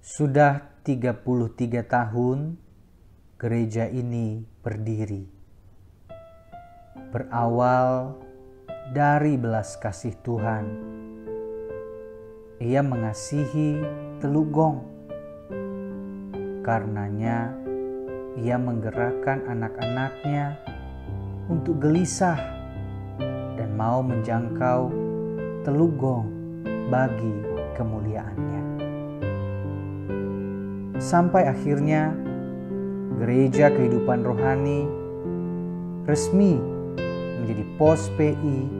Sudah 33 tahun gereja ini berdiri. Berawal dari belas kasih Tuhan, Ia mengasihi Teluk Gong. Karenanya Ia menggerakkan anak-anaknya untuk gelisah dan mau menjangkau Teluk Gong bagi kemuliaannya. Sampai akhirnya Gereja Kehidupan Rohani resmi menjadi POS PI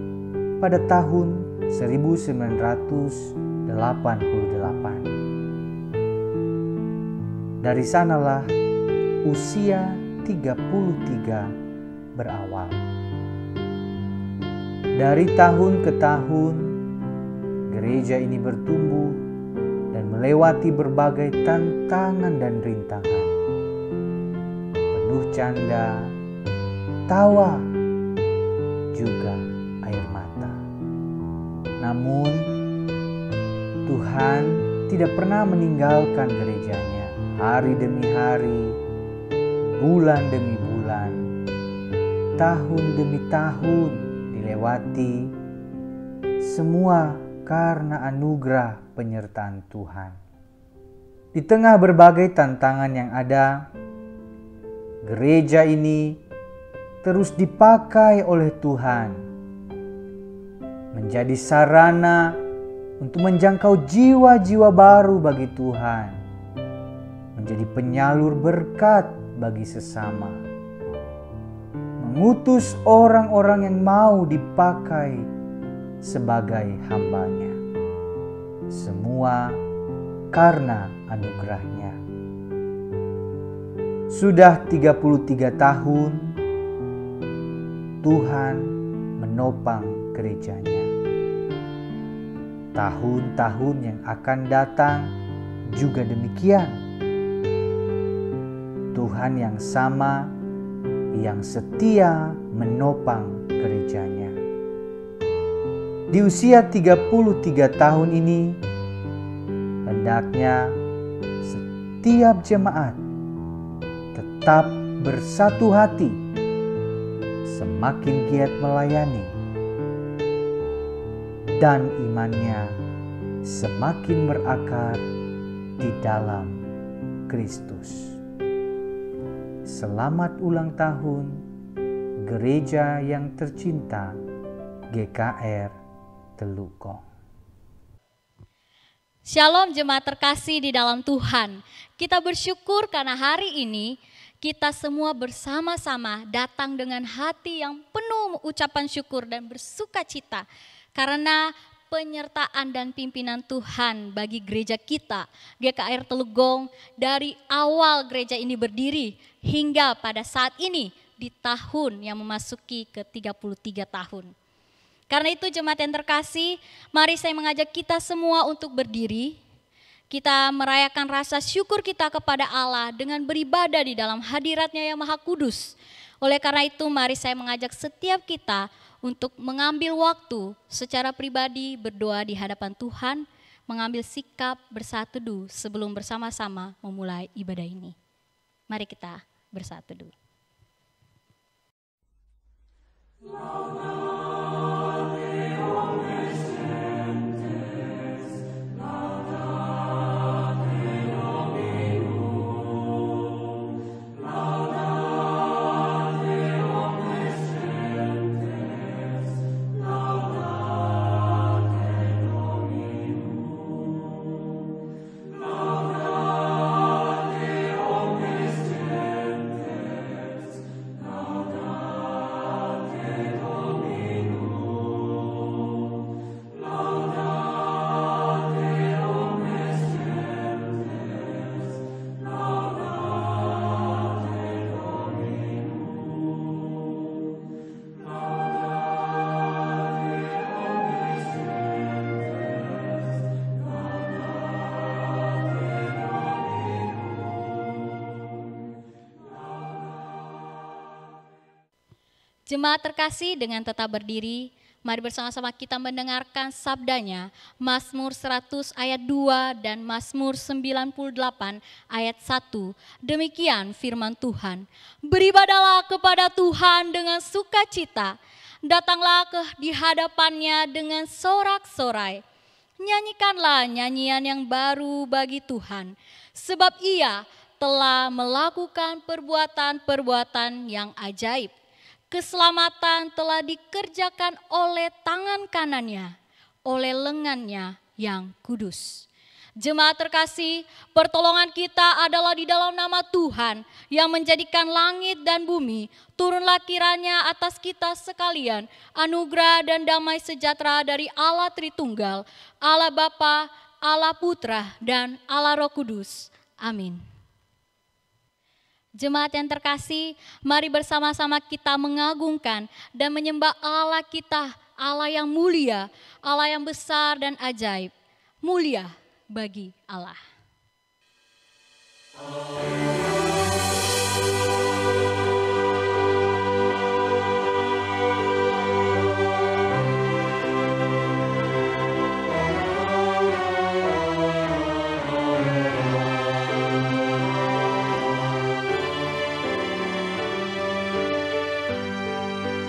pada tahun 1988. Dari sanalah usia 33 berawal. Dari tahun ke tahun, gereja ini bertumbuh dan melewati berbagai tantangan dan rintangan. Penuh canda, tawa, juga air mata. Namun, Tuhan tidak pernah meninggalkan gerejanya. Hari demi hari, bulan demi bulan, tahun demi tahun dilewati, semua karena anugerah penyertaan Tuhan. Di tengah berbagai tantangan yang ada, gereja ini terus dipakai oleh Tuhan menjadi sarana untuk menjangkau jiwa-jiwa baru bagi Tuhan, menjadi penyalur berkat bagi sesama, mengutus orang-orang yang mau dipakai sebagai hamba-Nya. Semua karena anugerah-Nya. Sudah 33 tahun Tuhan menopang gerejanya. Tahun-tahun yang akan datang juga demikian. Tuhan yang sama, yang setia menopang gerejanya. Di usia 33 tahun ini, hendaknya setiap jemaat tetap bersatu hati, semakin giat melayani, dan imannya semakin berakar di dalam Kristus. Selamat ulang tahun gereja yang tercinta GKR Teluk Gong. Shalom jemaat terkasih di dalam Tuhan. Kita bersyukur karena hari ini kita semua bersama-sama datang dengan hati yang penuh ucapan syukur dan bersuka cita karena penyertaan dan pimpinan Tuhan bagi gereja kita, GKR Teluk Gong, dari awal gereja ini berdiri hingga pada saat ini di tahun yang memasuki ke 33 tahun. Karena itu jemaat yang terkasih, mari saya mengajak kita semua untuk berdiri. Kita merayakan rasa syukur kita kepada Allah dengan beribadah di dalam hadirat-Nya yang Maha Kudus. Oleh karena itu mari saya mengajak setiap kita untuk mengambil waktu secara pribadi berdoa di hadapan Tuhan, mengambil sikap bersatu teduh sebelum bersama-sama memulai ibadah ini. Mari kita bersatu teduh. Jemaat terkasih, dengan tetap berdiri, Mari bersama-sama kita mendengarkan sabdanya, Mazmur 100 ayat 2 dan Mazmur 98 ayat 1. Demikian firman Tuhan. Beribadalah kepada Tuhan dengan sukacita, datanglah di hadapannya dengan sorak-sorai. Nyanyikanlah nyanyian yang baru bagi Tuhan, sebab Ia telah melakukan perbuatan-perbuatan yang ajaib. Keselamatan telah dikerjakan oleh tangan kanannya, oleh lengannya yang kudus. Jemaat terkasih, pertolongan kita adalah di dalam nama Tuhan yang menjadikan langit dan bumi. Turunlah kiranya atas kita sekalian anugerah dan damai sejahtera dari Allah Tritunggal, Allah Bapa, Allah Putra, dan Allah Roh Kudus. Amin. Jemaat yang terkasih, mari bersama-sama kita mengagungkan dan menyembah Allah kita, Allah yang mulia, Allah yang besar dan ajaib. Mulia bagi Allah.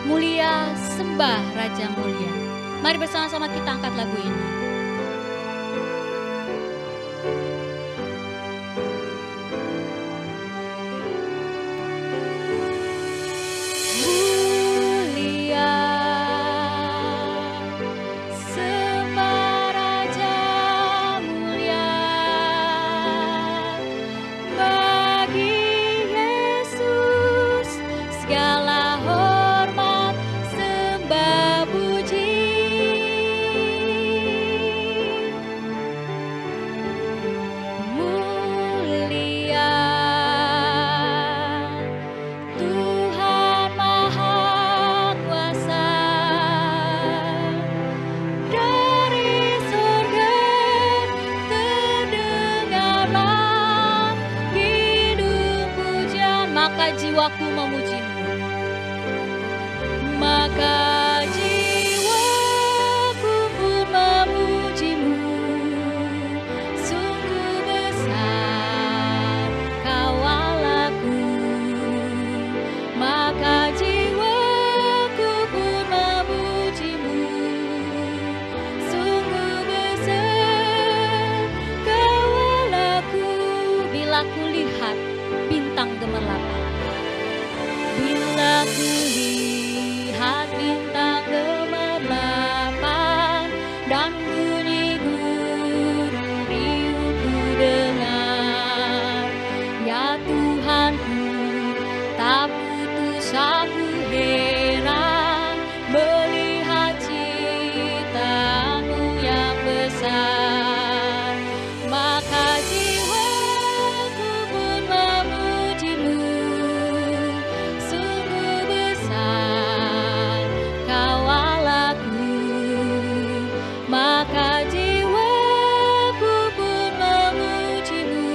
Mulia, sembah Raja mulia. Mari bersama-sama kita angkat lagu ini. Jiwaku memujimu, maka jiwaku pun memujimu. Sungguh besar Kau Allahku, maka jiwaku pun memujimu. Sungguh besar Kau Allahku. Bila kulihat bintang gemerlap, bila kulihat bintang gemerlapan dan bunyi gurun riuh ku dengar, ya Tuhanku, tak putus aku heran melihat ciptaan-Mu yang besar. Maka jiwaku pun memuji-Mu. Maka jiwaku pun memuji-Mu.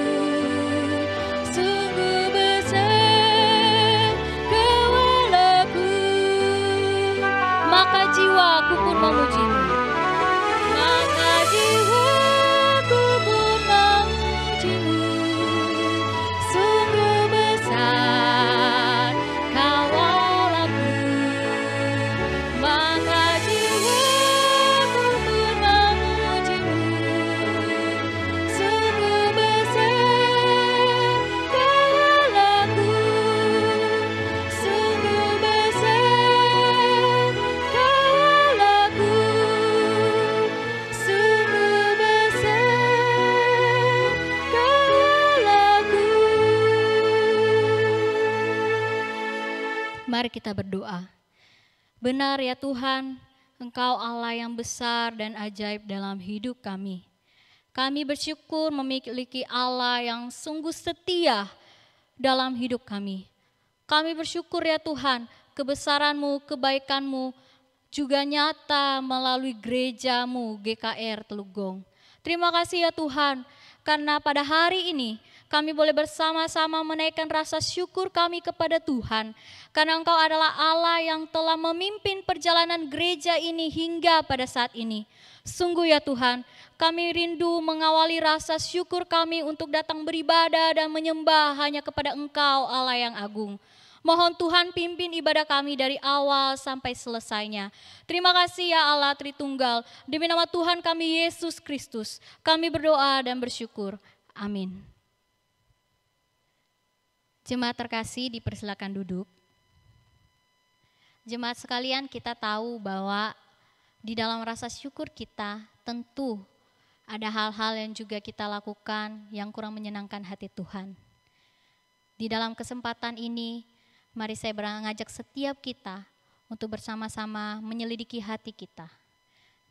Sungguh besar Kau Allahku. Maka jiwaku pun memuji-Mu. Maka jiwaku pun memuji-Mu. Sungguh besar Kau Allahku. Maka mari kita berdoa. Benar ya Tuhan, Engkau Allah yang besar dan ajaib dalam hidup kami. Kami bersyukur memiliki Allah yang sungguh setia dalam hidup kami. Kami bersyukur ya Tuhan, kebesaran-Mu, kebaikan-Mu juga nyata melalui gereja-Mu GKR Teluk Gong. Terima kasih ya Tuhan, karena pada hari ini kami boleh bersama-sama menaikkan rasa syukur kami kepada Tuhan. Karena Engkau adalah Allah yang telah memimpin perjalanan gereja ini hingga pada saat ini. Sungguh ya Tuhan, kami rindu mengawali rasa syukur kami untuk datang beribadah dan menyembah hanya kepada Engkau Allah yang agung. Mohon Tuhan pimpin ibadah kami dari awal sampai selesainya. Terima kasih ya Allah Tritunggal. Demi nama Tuhan kami Yesus Kristus, kami berdoa dan bersyukur. Amin. Jemaat terkasih, dipersilakan duduk. Jemaat sekalian, kita tahu bahwa di dalam rasa syukur kita tentu ada hal-hal yang juga kita lakukan yang kurang menyenangkan hati Tuhan. Di dalam kesempatan ini, mari saya mengajak setiap kita untuk bersama-sama menyelidiki hati kita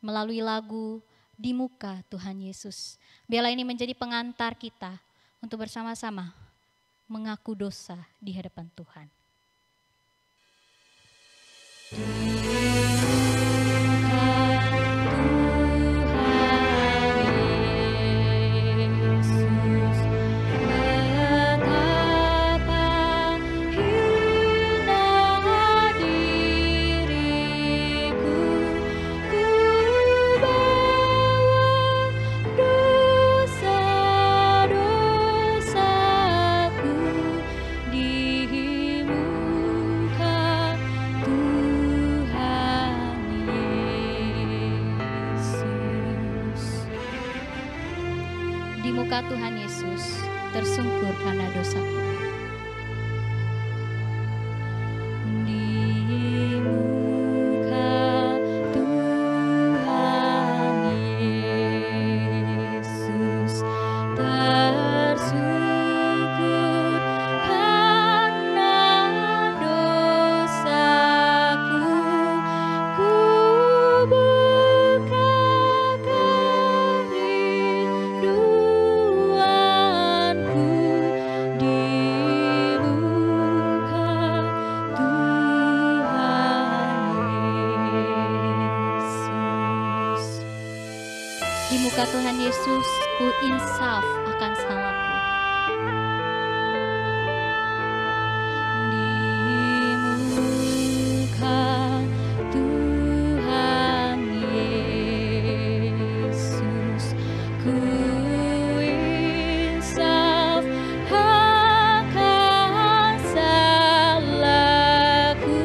melalui lagu Di Muka Tuhan Yesus. Biarlah ini menjadi pengantar kita untuk bersama-sama mengaku dosa di hadapan Tuhan. Tuhan Yesus tersungkur karena dosaku. Di muka Tuhan Yesus tersungkur karena dosaku. Ku buka Tuhan Yesus, ku insaf akan salahku. Di muka Tuhan Yesus, ku insaf akan salahku.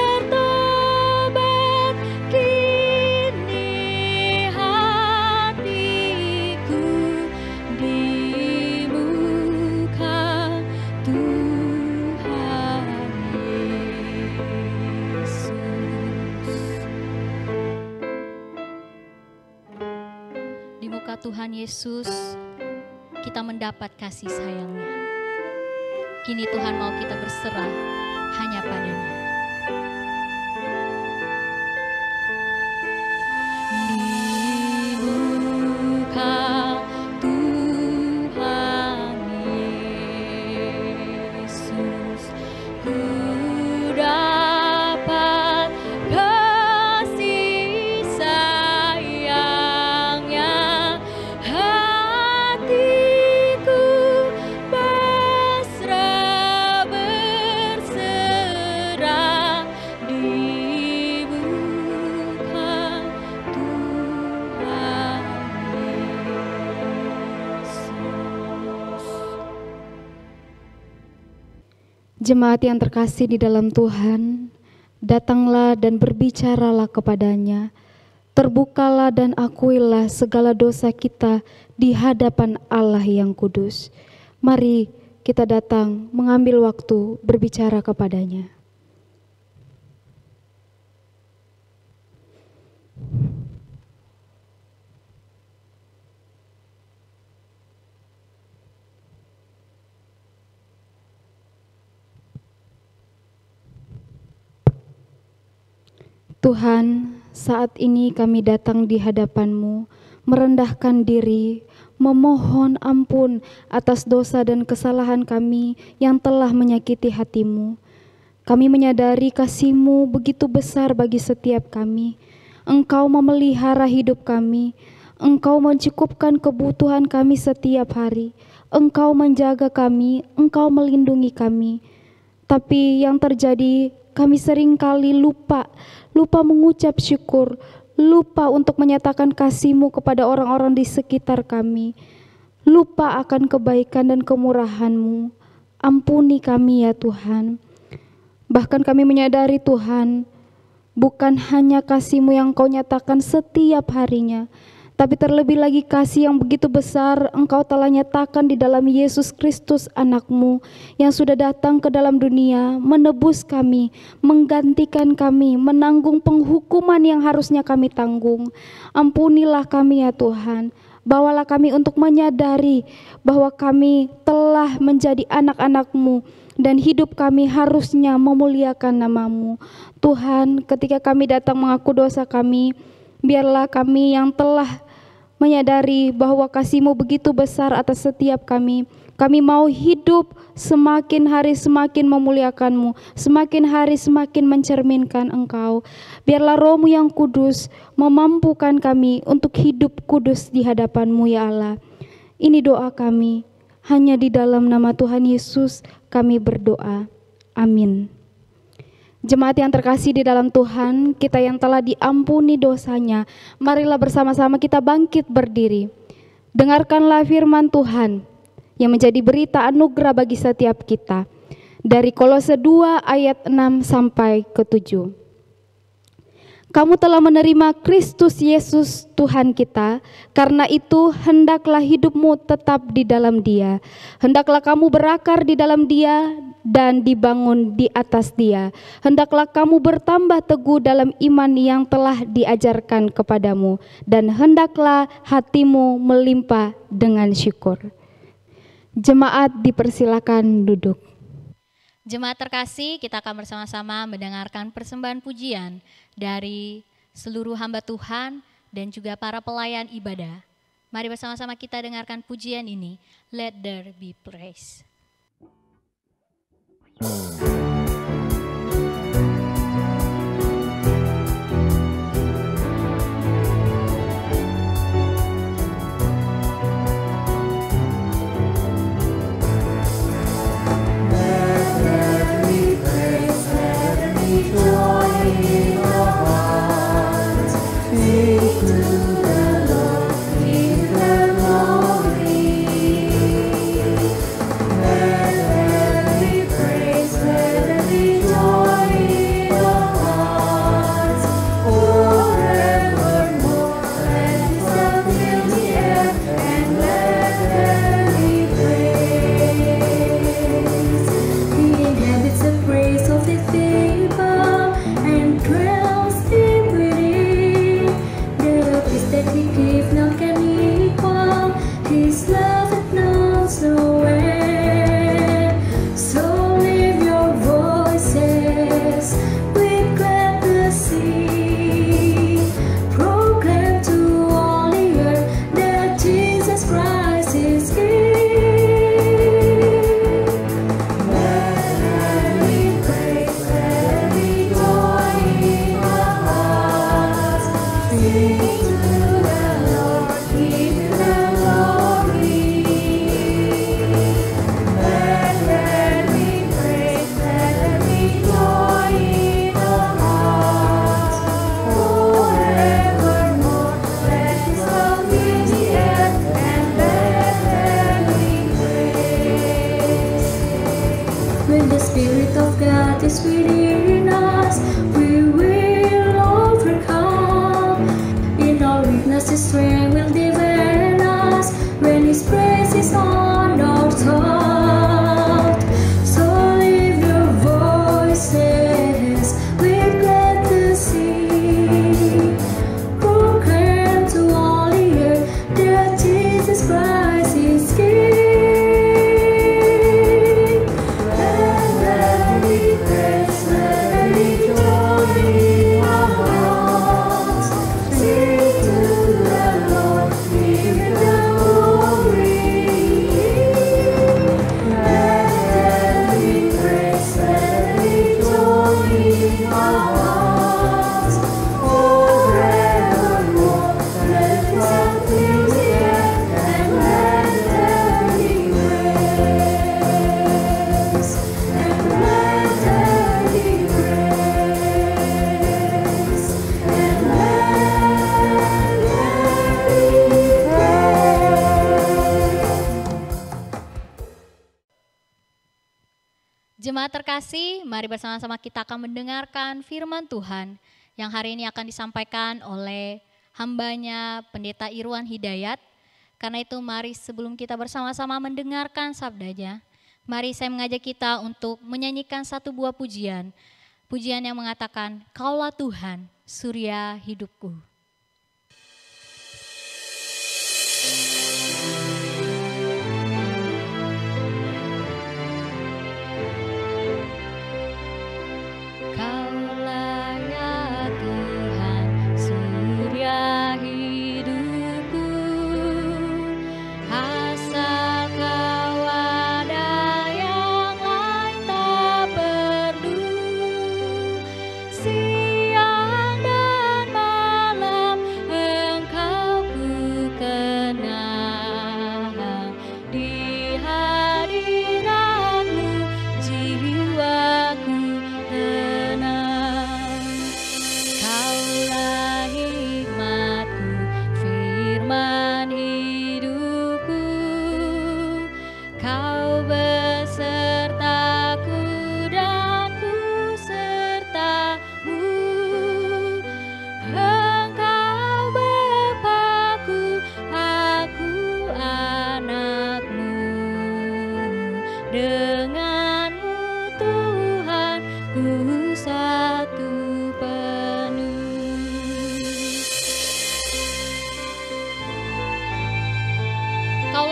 Bertobat kini hatiku di muka Tuhan Yesus. Di muka Tuhan Yesus kita mendapat kasih sayang-Nya. Kini Tuhan mau kita berserah hanya padanya. Di muka Tuhan Yesus, ku dapat kasih sayang-Nya. Hatiku pasrah berserah di muka Tuhan Yesus. Jemaat yang terkasih di dalam Tuhan, datanglah dan berbicaralah kepadanya. Terbukalah dan akuilah segala dosa kita di hadapan Allah yang kudus. Mari kita datang mengambil waktu berbicara kepadanya. Tuhan, saat ini kami datang di hadapan-Mu, merendahkan diri, memohon ampun atas dosa dan kesalahan kami yang telah menyakiti hati-Mu. Kami menyadari kasih-Mu begitu besar bagi setiap kami. Engkau memelihara hidup kami, Engkau mencukupkan kebutuhan kami setiap hari. Engkau menjaga kami, Engkau melindungi kami. Tapi yang terjadi, kami seringkali lupa mengucap syukur, lupa untuk menyatakan kasih-Mu kepada orang-orang di sekitar kami, lupa akan kebaikan dan kemurahan-Mu. Ampuni kami ya Tuhan. Bahkan kami menyadari Tuhan, bukan hanya kasih-Mu yang Kau nyatakan setiap harinya, tapi terlebih lagi kasih yang begitu besar Engkau telah nyatakan di dalam Yesus Kristus anak-Mu yang sudah datang ke dalam dunia, menebus kami, menggantikan kami, menanggung penghukuman yang harusnya kami tanggung. Ampunilah kami ya Tuhan. Bawalah kami untuk menyadari bahwa kami telah menjadi anak-anak-Mu dan hidup kami harusnya memuliakan nama-Mu. Tuhan, ketika kami datang mengaku dosa kami, biarlah kami yang telah menyadari bahwa kasih-Mu begitu besar atas setiap kami. Kami mau hidup semakin hari semakin memuliakan-Mu, semakin hari semakin mencerminkan Engkau. Biarlah Roh-Mu yang kudus memampukan kami untuk hidup kudus di hadapan-Mu ya Allah. Ini doa kami, hanya di dalam nama Tuhan Yesus kami berdoa. Amin. Jemaat yang terkasih di dalam Tuhan, kita yang telah diampuni dosanya, marilah bersama-sama kita bangkit berdiri. Dengarkanlah firman Tuhan yang menjadi berita anugerah bagi setiap kita. Dari Kolose 2 ayat 6 sampai ke 7. Kamu telah menerima Kristus Yesus Tuhan kita, karena itu hendaklah hidupmu tetap di dalam Dia. Hendaklah kamu berakar di dalam Dia dan dibangun di atas Dia. Hendaklah kamu bertambah teguh dalam iman yang telah diajarkan kepadamu, dan hendaklah hatimu melimpah dengan syukur. Jemaat dipersilakan duduk. Jemaat terkasih, kita akan bersama-sama mendengarkan persembahan pujian dari seluruh hamba Tuhan dan juga para pelayan ibadah. Mari bersama-sama kita dengarkan pujian ini. Let there be praise. To the Jemaat terkasih, mari bersama-sama kita akan mendengarkan firman Tuhan yang hari ini akan disampaikan oleh hambanya Pendeta Irwan Hidayat. Karena itu mari sebelum kita bersama-sama mendengarkan sabdanya, mari saya mengajak kita untuk menyanyikan satu buah pujian. Pujian yang mengatakan, Kaulah Tuhan, surya hidupku.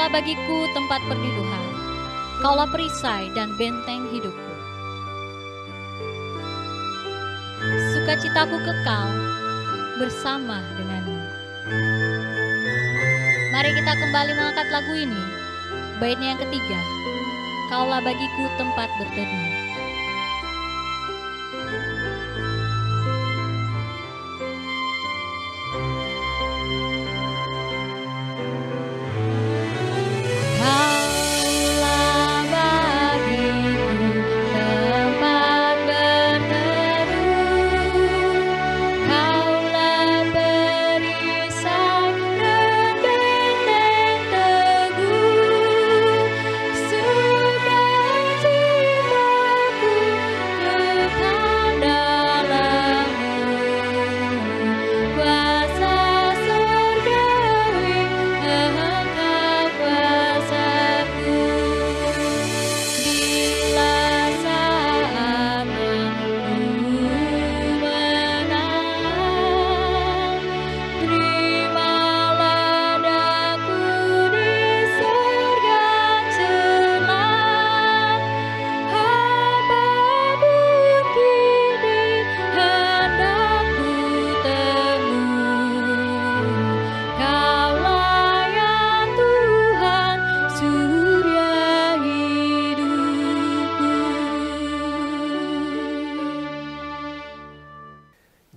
Bagiku tempat perlindungan, Kaulah perisai dan benteng hidupku. Sukacitaku kekal bersama denganmu. Mari kita kembali mengangkat lagu ini, baitnya yang ketiga, Kaulah bagiku tempat berteduh.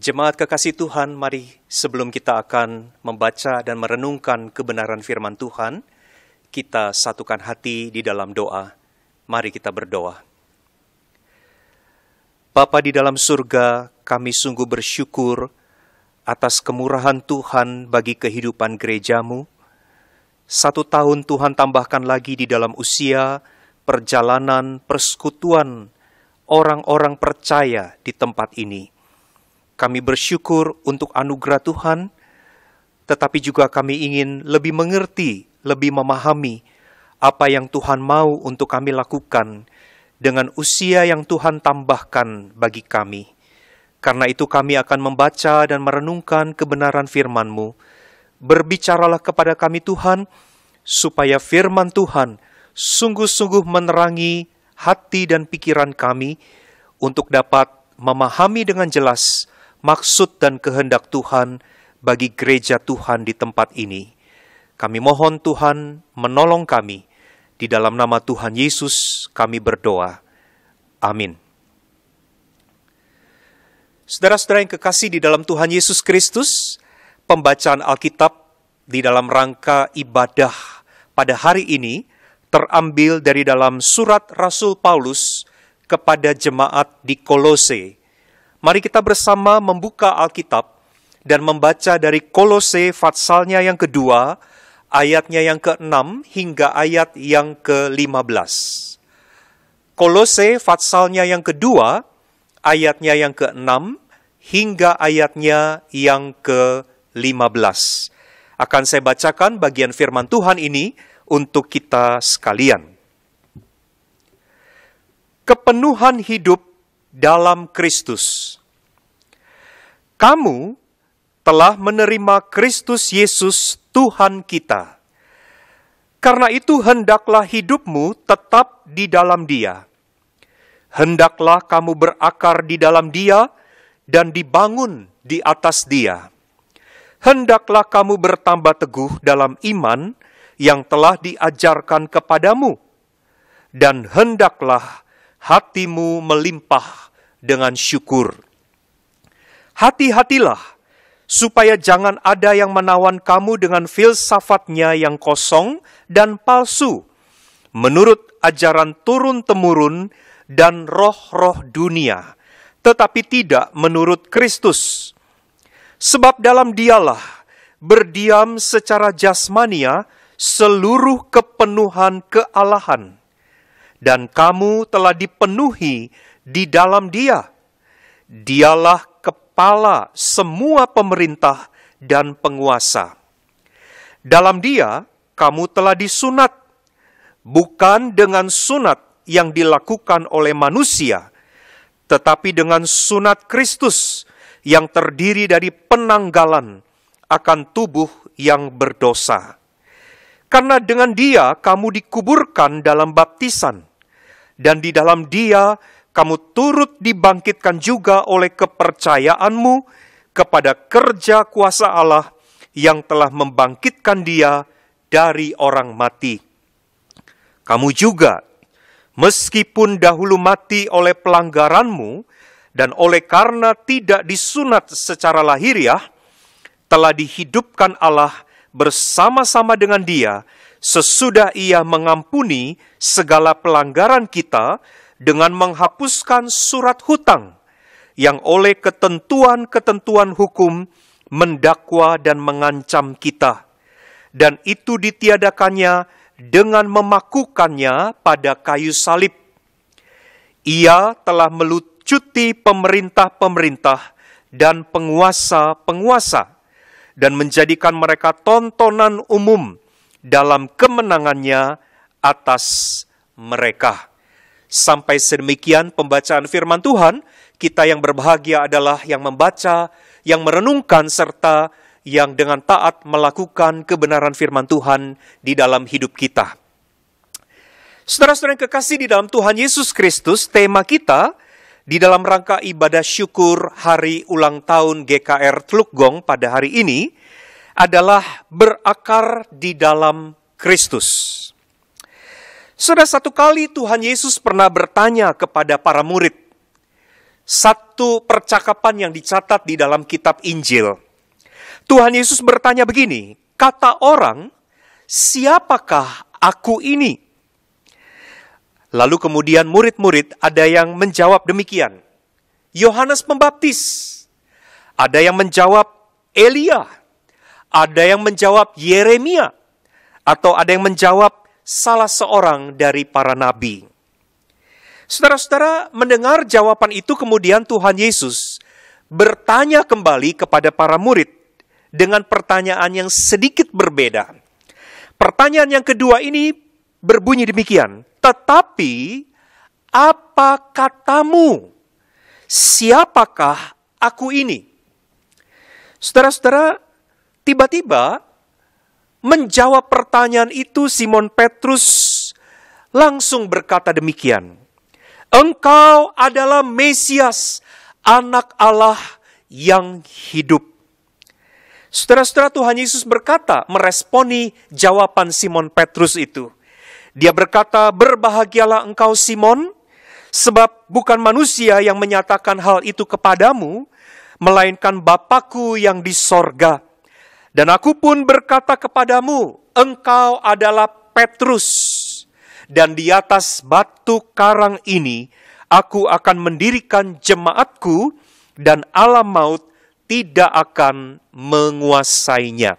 Jemaat kekasih Tuhan, mari sebelum kita akan membaca dan merenungkan kebenaran firman Tuhan, kita satukan hati di dalam doa. Mari kita berdoa. Bapa di dalam surga, kami sungguh bersyukur atas kemurahan Tuhan bagi kehidupan gerejamu. 1 tahun Tuhan tambahkan lagi di dalam usia perjalanan persekutuan orang-orang percaya di tempat ini. Kami bersyukur untuk anugerah Tuhan, tetapi juga kami ingin lebih mengerti, lebih memahami apa yang Tuhan mau untuk kami lakukan dengan usia yang Tuhan tambahkan bagi kami. Karena itu kami akan membaca dan merenungkan kebenaran firman-Mu. Berbicaralah kepada kami Tuhan, supaya firman Tuhan sungguh-sungguh menerangi hati dan pikiran kami untuk dapat memahami dengan jelas maksud dan kehendak Tuhan bagi gereja Tuhan di tempat ini. Kami mohon Tuhan menolong kami. Di dalam nama Tuhan Yesus kami berdoa. Amin. Saudara-saudara yang kekasih di dalam Tuhan Yesus Kristus, pembacaan Alkitab di dalam rangka ibadah pada hari ini terambil dari dalam surat Rasul Paulus kepada jemaat di Kolose. Mari kita bersama membuka Alkitab dan membaca dari Kolose patsalnya yang kedua, ayatnya yang ke-6 hingga ayat yang ke-15. Kolose patsalnya yang kedua, ayatnya yang ke-6 hingga ayatnya yang ke-15. Akan saya bacakan bagian firman Tuhan ini untuk kita sekalian. Kepenuhan hidup dalam Kristus. Kamu telah menerima Kristus Yesus Tuhan kita. Karena itu hendaklah hidupmu tetap di dalam Dia. Hendaklah kamu berakar di dalam Dia dan dibangun di atas Dia. Hendaklah kamu bertambah teguh dalam iman yang telah diajarkan kepadamu. Dan hendaklah hatimu melimpah dengan syukur. Hati-hatilah, supaya jangan ada yang menawan kamu dengan filsafatnya yang kosong dan palsu, menurut ajaran turun-temurun dan roh-roh dunia, tetapi tidak menurut Kristus. Sebab dalam Dialah berdiam secara jasmania seluruh kepenuhan kealahan, dan kamu telah dipenuhi di dalam Dia. Dialah kepala semua pemerintah dan penguasa. Dalam Dia kamu telah disunat, bukan dengan sunat yang dilakukan oleh manusia, tetapi dengan sunat Kristus yang terdiri dari penanggalan akan tubuh yang berdosa. Karena dengan Dia kamu dikuburkan dalam baptisan, dan di dalam Dia kamu turut dibangkitkan juga oleh kepercayaanmu kepada kerja kuasa Allah yang telah membangkitkan Dia dari orang mati. Kamu juga, meskipun dahulu mati oleh pelanggaranmu, dan oleh karena tidak disunat secara lahiriah, telah dihidupkan Allah bersama-sama dengan Dia, sesudah Ia mengampuni segala pelanggaran kita, dengan menghapuskan surat hutang, yang oleh ketentuan-ketentuan hukum mendakwa dan mengancam kita. Dan itu ditiadakannya dengan memakukannya pada kayu salib. Ia telah melucuti pemerintah-pemerintah dan penguasa-penguasa, dan menjadikan mereka tontonan umum dalam kemenangannya atas mereka. Sampai sedemikian pembacaan firman Tuhan. Kita yang berbahagia adalah yang membaca, yang merenungkan, serta yang dengan taat melakukan kebenaran firman Tuhan di dalam hidup kita. Saudara-saudara yang kekasih di dalam Tuhan Yesus Kristus, tema kita di dalam rangka ibadah syukur hari ulang tahun GKR Teluk Gong pada hari ini adalah berakar di dalam Kristus. Sudah satu kali Tuhan Yesus pernah bertanya kepada para murid. Satu percakapan yang dicatat di dalam kitab Injil. Tuhan Yesus bertanya begini, kata orang, siapakah aku ini? Lalu kemudian murid-murid ada yang menjawab demikian. Yohanes Pembaptis. Ada yang menjawab Elia. Ada yang menjawab Yeremia. Atau ada yang menjawab salah seorang dari para nabi. Saudara-saudara, mendengar jawaban itu kemudian Tuhan Yesus bertanya kembali kepada para murid dengan pertanyaan yang sedikit berbeda. Pertanyaan yang kedua ini berbunyi demikian, tetapi apa katamu? Siapakah aku ini? Saudara-saudara, tiba-tiba menjawab pertanyaan itu Simon Petrus langsung berkata demikian. Engkau adalah Mesias, anak Allah yang hidup. Saudara-saudara, Tuhan Yesus berkata, meresponi jawaban Simon Petrus itu. Dia berkata, berbahagialah engkau Simon, sebab bukan manusia yang menyatakan hal itu kepadamu, melainkan Bapa-Ku yang di sorga. Dan aku pun berkata kepadamu, engkau adalah Petrus, dan di atas batu karang ini aku akan mendirikan jemaatku, dan alam maut tidak akan menguasainya.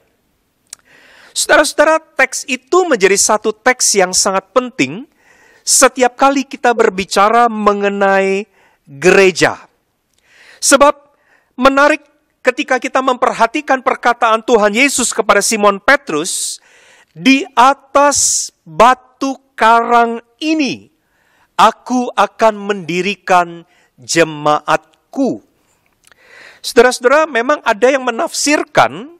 Saudara-saudara, teks itu menjadi satu teks yang sangat penting, setiap kali kita berbicara mengenai gereja. Sebab menarik ketika kita memperhatikan perkataan Tuhan Yesus kepada Simon Petrus, di atas batu karang ini aku akan mendirikan jemaatku. Saudara-saudara, memang ada yang menafsirkan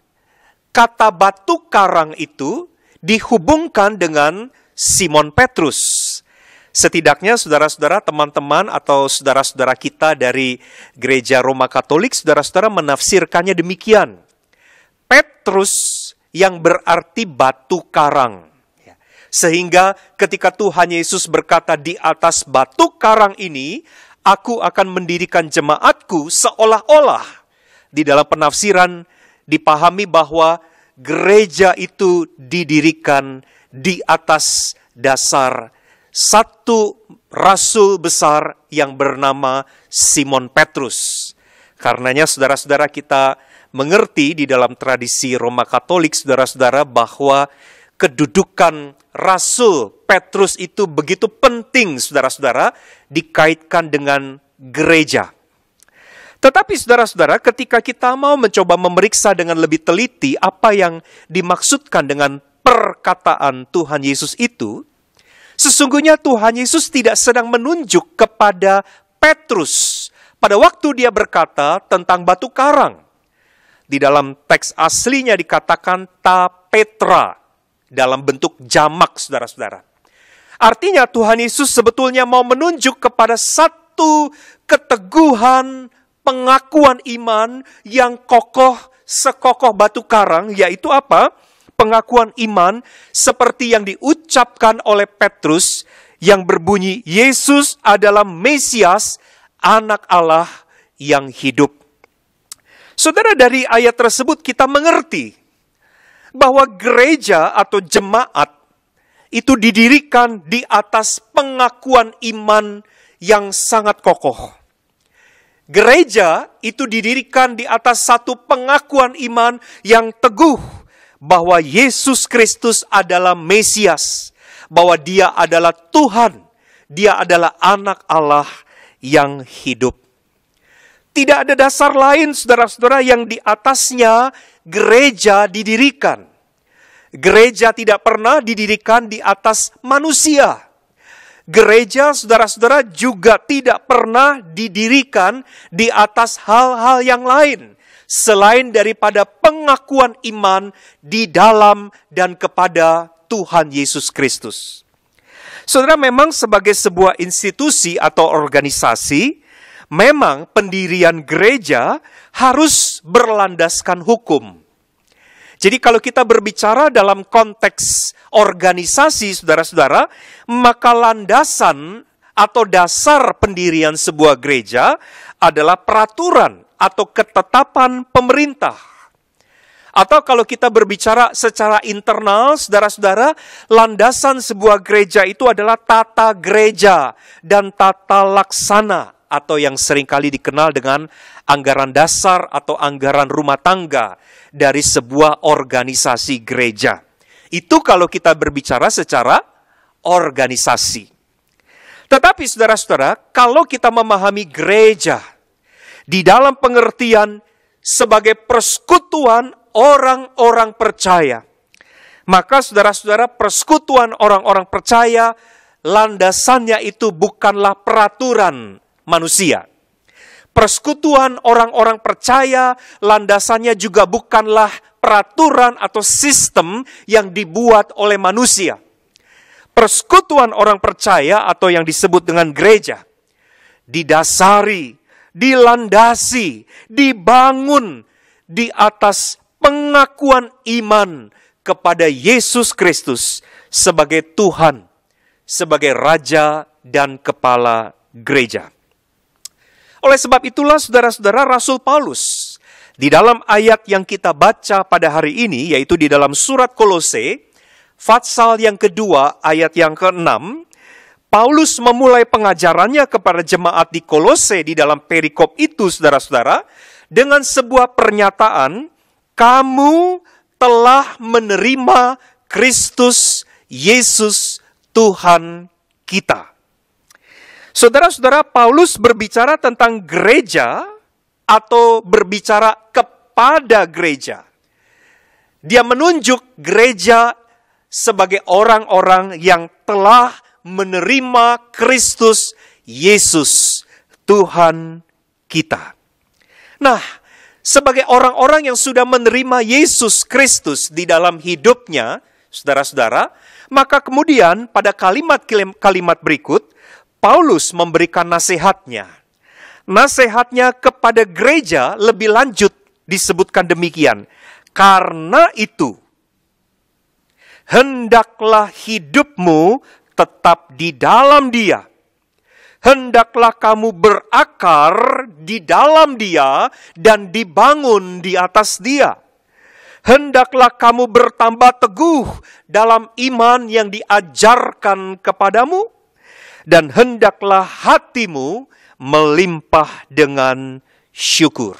kata batu karang itu dihubungkan dengan Simon Petrus. Setidaknya saudara-saudara, teman-teman atau saudara-saudara kita dari gereja Roma Katolik, saudara-saudara menafsirkannya demikian. Petrus yang berarti batu karang. Sehingga ketika Tuhan Yesus berkata di atas batu karang ini, aku akan mendirikan jemaatku, seolah-olah di dalam penafsiran dipahami bahwa gereja itu didirikan di atas dasar satu rasul besar yang bernama Simon Petrus. Karenanya saudara-saudara, kita mengerti di dalam tradisi Roma Katolik, saudara-saudara, bahwa kedudukan Rasul Petrus itu begitu penting, saudara-saudara, dikaitkan dengan gereja. Tetapi saudara-saudara, ketika kita mau mencoba memeriksa dengan lebih teliti apa yang dimaksudkan dengan perkataan Tuhan Yesus itu, sesungguhnya Tuhan Yesus tidak sedang menunjuk kepada Petrus pada waktu dia berkata tentang batu karang. Di dalam teks aslinya dikatakan ta Petra, dalam bentuk jamak, saudara-saudara. Artinya Tuhan Yesus sebetulnya mau menunjuk kepada satu keteguhan pengakuan iman yang kokoh, sekokoh batu karang, yaitu apa? Pengakuan iman seperti yang diucapkan oleh Petrus yang berbunyi, Yesus adalah Mesias, anak Allah yang hidup. Saudara, dari ayat tersebut kita mengerti bahwa gereja atau jemaat itu didirikan di atas pengakuan iman yang sangat kokoh. Gereja itu didirikan di atas satu pengakuan iman yang teguh bahwa Yesus Kristus adalah Mesias, bahwa Dia adalah Tuhan, Dia adalah anak Allah yang hidup. Tidak ada dasar lain, saudara-saudara, yang di atasnya gereja didirikan. Gereja tidak pernah didirikan di atas manusia. Gereja, saudara-saudara, juga tidak pernah didirikan di atas hal-hal yang lain selain daripada pengakuan iman di dalam dan kepada Tuhan Yesus Kristus. Saudara, memang sebagai sebuah institusi atau organisasi, memang pendirian gereja harus berlandaskan hukum. Jadi kalau kita berbicara dalam konteks organisasi, saudara-saudara, maka landasan atau dasar pendirian sebuah gereja adalah peraturan atau ketetapan pemerintah. Atau kalau kita berbicara secara internal, saudara-saudara, landasan sebuah gereja itu adalah tata gereja dan tata laksana, atau yang seringkali dikenal dengan anggaran dasar atau anggaran rumah tangga dari sebuah organisasi gereja. Itu kalau kita berbicara secara organisasi. Tetapi saudara-saudara, kalau kita memahami gereja di dalam pengertian sebagai persekutuan orang-orang percaya, maka saudara-saudara, persekutuan orang-orang percaya landasannya itu bukanlah peraturan manusia. Persekutuan orang-orang percaya landasannya juga bukanlah peraturan atau sistem yang dibuat oleh manusia. Persekutuan orang percaya atau yang disebut dengan gereja didasari, dilandasi, dibangun di atas pengakuan iman kepada Yesus Kristus sebagai Tuhan, sebagai Raja dan Kepala gereja. Oleh sebab itulah saudara-saudara, Rasul Paulus di dalam ayat yang kita baca pada hari ini, yaitu di dalam surat Kolose, Fatsal yang kedua, ayat yang ke-6, Paulus memulai pengajarannya kepada jemaat di Kolose di dalam perikop itu, saudara-saudara, dengan sebuah pernyataan, kamu telah menerima Kristus Yesus Tuhan kita. Saudara-saudara, Paulus berbicara tentang gereja atau berbicara kepada gereja. Dia menunjuk gereja sebagai orang-orang yang telah menerima Kristus Yesus, Tuhan kita. Nah, sebagai orang-orang yang sudah menerima Yesus Kristus di dalam hidupnya, saudara-saudara, maka kemudian pada kalimat berikut, Paulus memberikan nasihatnya. Nasihatnya kepada gereja lebih lanjut disebutkan demikian. Karena itu, hendaklah hidupmu tetap di dalam Dia. Hendaklah kamu berakar di dalam Dia dan dibangun di atas Dia. Hendaklah kamu bertambah teguh dalam iman yang diajarkan kepadamu. Dan hendaklah hatimu melimpah dengan syukur.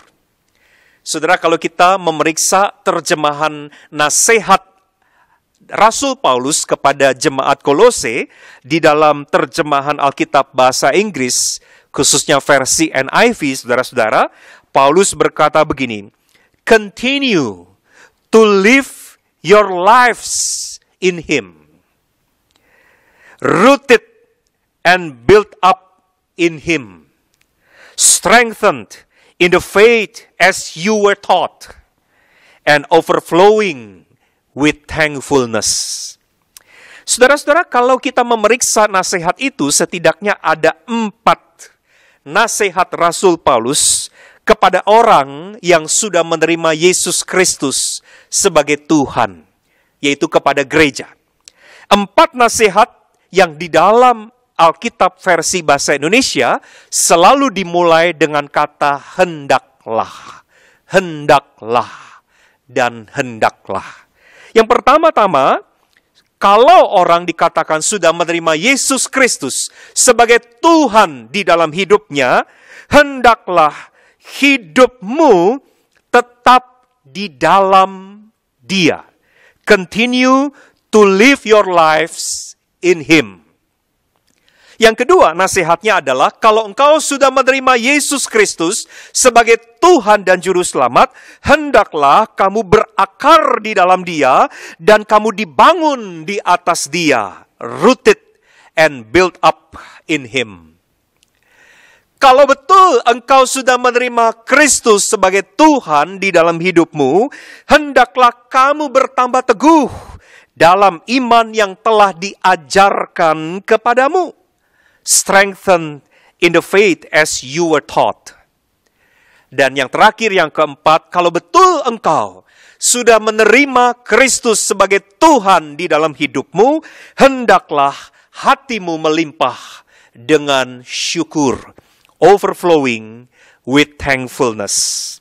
Saudara, kalau kita memeriksa terjemahan nasihat Rasul Paulus kepada jemaat Kolose di dalam terjemahan Alkitab bahasa Inggris, khususnya versi NIV, saudara-saudara, Paulus berkata begini, "Continue to live your lives in Him, rooted and built up in Him, strengthened in the faith as you were taught, and overflowing with thankfulness." Saudara-saudara, kalau kita memeriksa nasihat itu, setidaknya ada 4 nasihat Rasul Paulus kepada orang yang sudah menerima Yesus Kristus sebagai Tuhan, yaitu kepada gereja. 4 nasihat yang di dalam Alkitab versi bahasa Indonesia selalu dimulai dengan kata hendaklah, hendaklah, dan hendaklah. Yang pertama-tama, kalau orang dikatakan sudah menerima Yesus Kristus sebagai Tuhan di dalam hidupnya, hendaklah hidupmu tetap di dalam Dia. Continue to live your lives in Him. Yang kedua, nasihatnya adalah kalau engkau sudah menerima Yesus Kristus sebagai Tuhan dan Juru Selamat, hendaklah kamu berakar di dalam Dia dan kamu dibangun di atas Dia, rooted and built up in Him. Kalau betul engkau sudah menerima Kristus sebagai Tuhan di dalam hidupmu, hendaklah kamu bertambah teguh dalam iman yang telah diajarkan kepadamu. Strengthen in the faith as you were taught. Dan yang terakhir, yang keempat, kalau betul engkau sudah menerima Kristus sebagai Tuhan di dalam hidupmu, hendaklah hatimu melimpah dengan syukur, overflowing with thankfulness.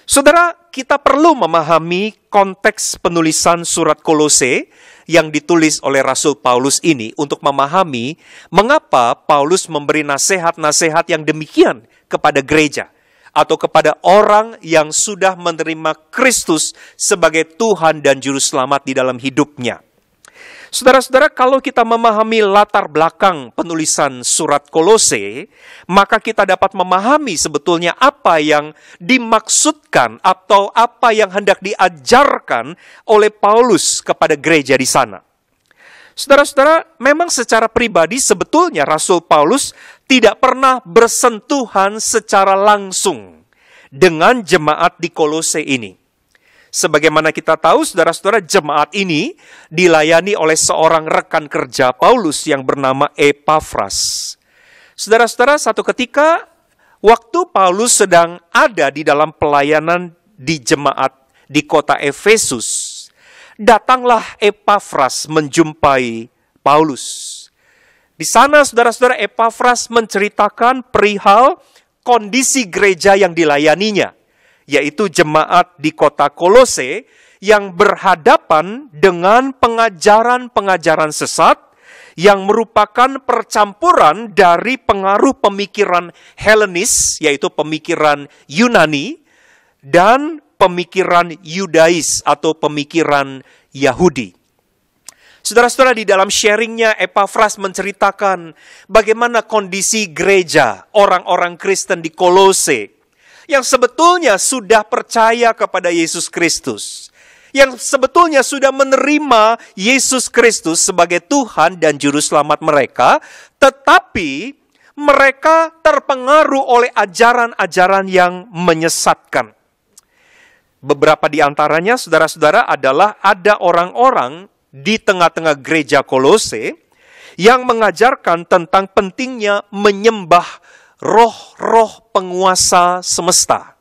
Saudara, kita perlu memahami konteks penulisan surat Kolose yang ditulis oleh Rasul Paulus ini untuk memahami mengapa Paulus memberi nasihat-nasihat yang demikian kepada gereja atau kepada orang yang sudah menerima Kristus sebagai Tuhan dan Juru Selamat di dalam hidupnya. Saudara-saudara, kalau kita memahami latar belakang penulisan surat Kolose, maka kita dapat memahami sebetulnya apa yang dimaksudkan atau apa yang hendak diajarkan oleh Paulus kepada gereja di sana. Saudara-saudara, memang secara pribadi sebetulnya Rasul Paulus tidak pernah bersentuhan secara langsung dengan jemaat di Kolose ini. Sebagaimana kita tahu, saudara-saudara, jemaat ini dilayani oleh seorang rekan kerja Paulus yang bernama Epafras. Saudara-saudara, satu ketika waktu Paulus sedang ada di dalam pelayanan di jemaat di kota Efesus, datanglah Epafras menjumpai Paulus. Di sana, saudara-saudara, Epafras menceritakan perihal kondisi gereja yang dilayaninya, yaitu jemaat di kota Kolose yang berhadapan dengan pengajaran-pengajaran sesat yang merupakan percampuran dari pengaruh pemikiran Helenis, yaitu pemikiran Yunani, dan pemikiran Yudais atau pemikiran Yahudi. Saudara-saudara, di dalam sharingnya Epafras menceritakan bagaimana kondisi gereja orang-orang Kristen di Kolose yang sebetulnya sudah percaya kepada Yesus Kristus, yang sebetulnya sudah menerima Yesus Kristus sebagai Tuhan dan Juru Selamat mereka, tetapi mereka terpengaruh oleh ajaran-ajaran yang menyesatkan. Beberapa di antaranya, saudara-saudara, adalah ada orang-orang di tengah-tengah gereja Kolose yang mengajarkan tentang pentingnya menyembah roh-roh penguasa semesta.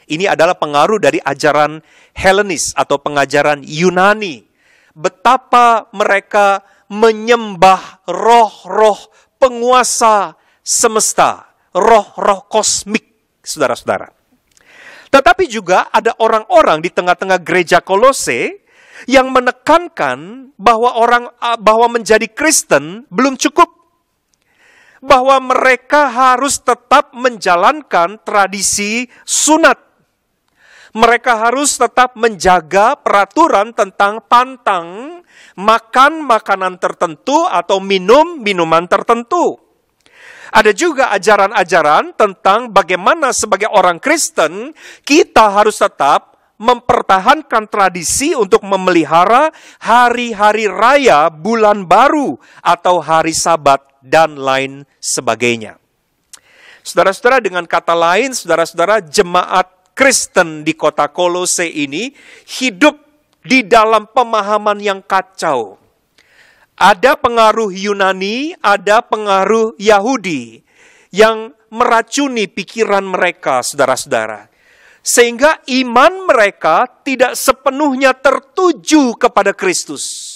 Ini adalah pengaruh dari ajaran Helenis atau pengajaran Yunani. Betapa mereka menyembah roh-roh penguasa semesta, roh-roh kosmik, saudara-saudara. Tetapi juga ada orang-orang di tengah-tengah gereja Kolose yang menekankan bahwa menjadi Kristen belum cukup. Bahwa mereka harus tetap menjalankan tradisi sunat. Mereka harus tetap menjaga peraturan tentang pantang, makan makanan tertentu atau minum minuman tertentu. Ada juga ajaran-ajaran tentang bagaimana sebagai orang Kristen kita harus tetap mempertahankan tradisi untuk memelihara hari-hari raya bulan baru atau hari Sabat dan lain sebagainya. Saudara-saudara, dengan kata lain, saudara-saudara, jemaat Kristen di kota Kolose ini hidup di dalam pemahaman yang kacau. Ada pengaruh Yunani, ada pengaruh Yahudi yang meracuni pikiran mereka, saudara-saudara. Sehingga iman mereka tidak sepenuhnya tertuju kepada Kristus.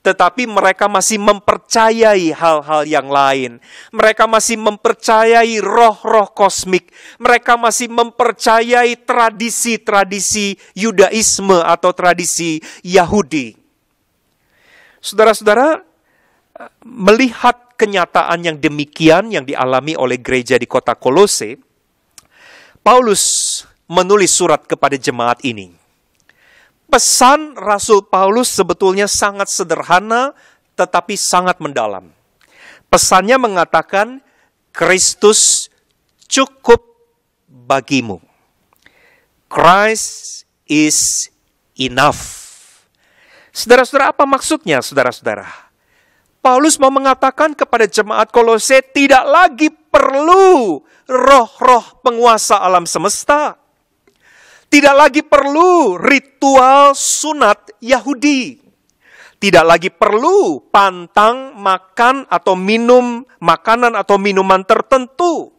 Tetapi mereka masih mempercayai hal-hal yang lain. Mereka masih mempercayai roh-roh kosmik. Mereka masih mempercayai tradisi-tradisi Yudaisme atau tradisi Yahudi. Saudara-saudara, melihat kenyataan yang demikian yang dialami oleh gereja di kota Kolose, Paulus menulis surat kepada jemaat ini. Pesan Rasul Paulus sebetulnya sangat sederhana tetapi sangat mendalam. Pesannya mengatakan, Kristus cukup bagimu. Christ is enough. Saudara-saudara, apa maksudnya, saudara-saudara? Paulus mau mengatakan kepada jemaat Kolose tidak lagi perlu roh-roh penguasa alam semesta. Tidak lagi perlu ritual sunat Yahudi. Tidak lagi perlu pantang makan atau minum makanan atau minuman tertentu.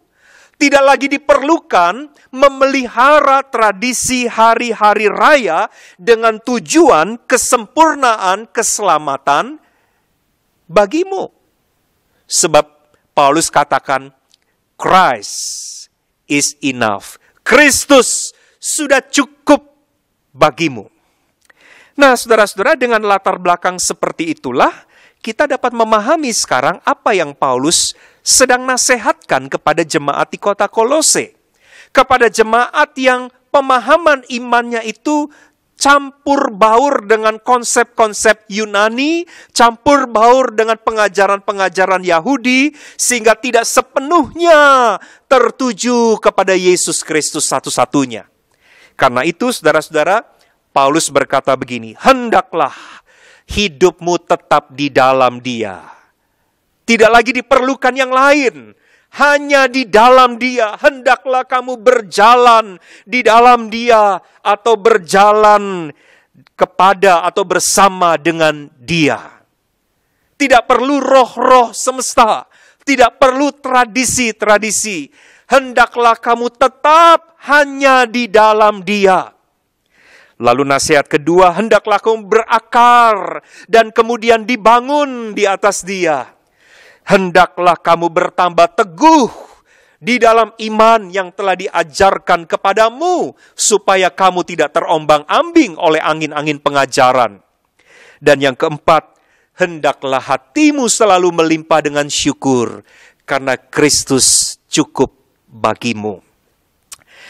Tidak lagi diperlukan memelihara tradisi hari-hari raya dengan tujuan kesempurnaan keselamatan bagimu. Sebab Paulus katakan, Christ is enough. Kristus sudah cukup bagimu. Nah, saudara-saudara, dengan latar belakang seperti itulah kita dapat memahami sekarang apa yang Paulus sedang nasihatkan kepada jemaat di kota Kolose. Kepada jemaat yang pemahaman imannya itu campur baur dengan konsep-konsep Yunani, campur baur dengan pengajaran-pengajaran Yahudi, sehingga tidak sepenuhnya tertuju kepada Yesus Kristus satu-satunya. Karena itu, saudara-saudara, Paulus berkata begini, hendaklah hidupmu tetap di dalam Dia. Tidak lagi diperlukan yang lain, hanya di dalam Dia. Hendaklah kamu berjalan di dalam Dia atau berjalan kepada atau bersama dengan Dia. Tidak perlu roh-roh semesta, tidak perlu tradisi-tradisi. Hendaklah kamu tetap hanya di dalam Dia. Lalu nasihat kedua, hendaklah kamu berakar dan kemudian dibangun di atas Dia. Hendaklah kamu bertambah teguh di dalam iman yang telah diajarkan kepadamu, supaya kamu tidak terombang-ambing oleh angin-angin pengajaran. Dan yang keempat, hendaklah hatimu selalu melimpah dengan syukur, karena Kristus cukup bagimu.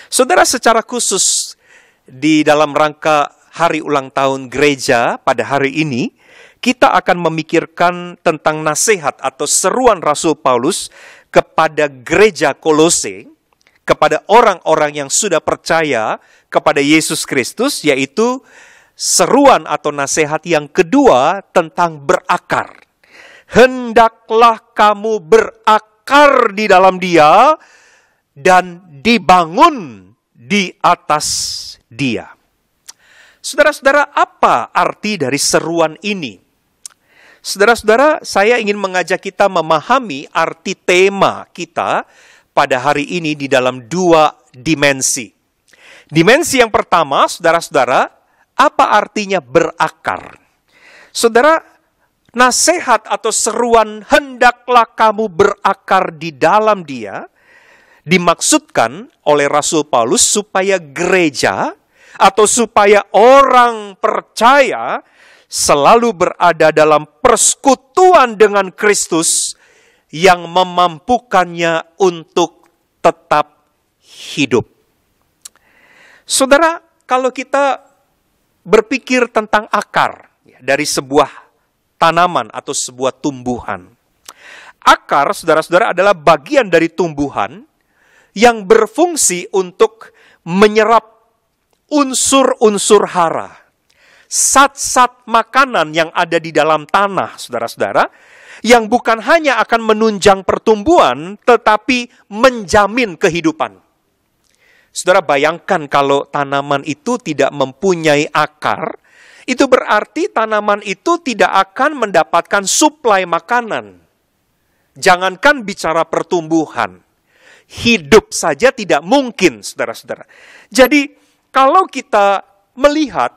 Saudara, secara khusus di dalam rangka hari ulang tahun gereja pada hari ini, kita akan memikirkan tentang nasihat atau seruan Rasul Paulus kepada gereja Kolose, kepada orang-orang yang sudah percaya kepada Yesus Kristus, yaitu seruan atau nasihat yang kedua tentang berakar. Hendaklah kamu berakar di dalam Dia dan dibangun di atas Dia. Saudara-saudara, apa arti dari seruan ini? Saudara-saudara, saya ingin mengajak kita memahami arti tema kita pada hari ini di dalam dua dimensi. Dimensi yang pertama, saudara-saudara, apa artinya berakar? Saudara, nasihat atau seruan hendaklah kamu berakar di dalam Dia dimaksudkan oleh Rasul Paulus supaya gereja atau supaya orang percaya selalu berada dalam persekutuan dengan Kristus yang memampukannya untuk tetap hidup. Saudara, kalau kita berpikir tentang akar dari sebuah tanaman atau sebuah tumbuhan, akar, saudara-saudara, adalah bagian dari tumbuhan yang berfungsi untuk menyerap unsur-unsur hara, zat-zat makanan yang ada di dalam tanah, saudara-saudara, yang bukan hanya akan menunjang pertumbuhan, tetapi menjamin kehidupan. Saudara, bayangkan kalau tanaman itu tidak mempunyai akar, itu berarti tanaman itu tidak akan mendapatkan suplai makanan. Jangankan bicara pertumbuhan, hidup saja tidak mungkin, saudara-saudara. Jadi, kalau kita melihat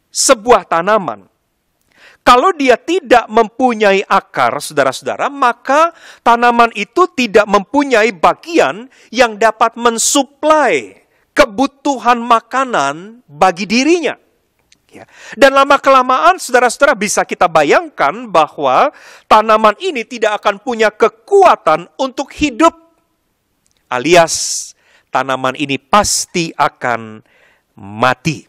sebuah tanaman, kalau dia tidak mempunyai akar, saudara-saudara, maka tanaman itu tidak mempunyai bagian yang dapat mensuplai kebutuhan makanan bagi dirinya. Dan lama-kelamaan, saudara-saudara, bisa kita bayangkan bahwa tanaman ini tidak akan punya kekuatan untuk hidup. Alias, tanaman ini pasti akan mati.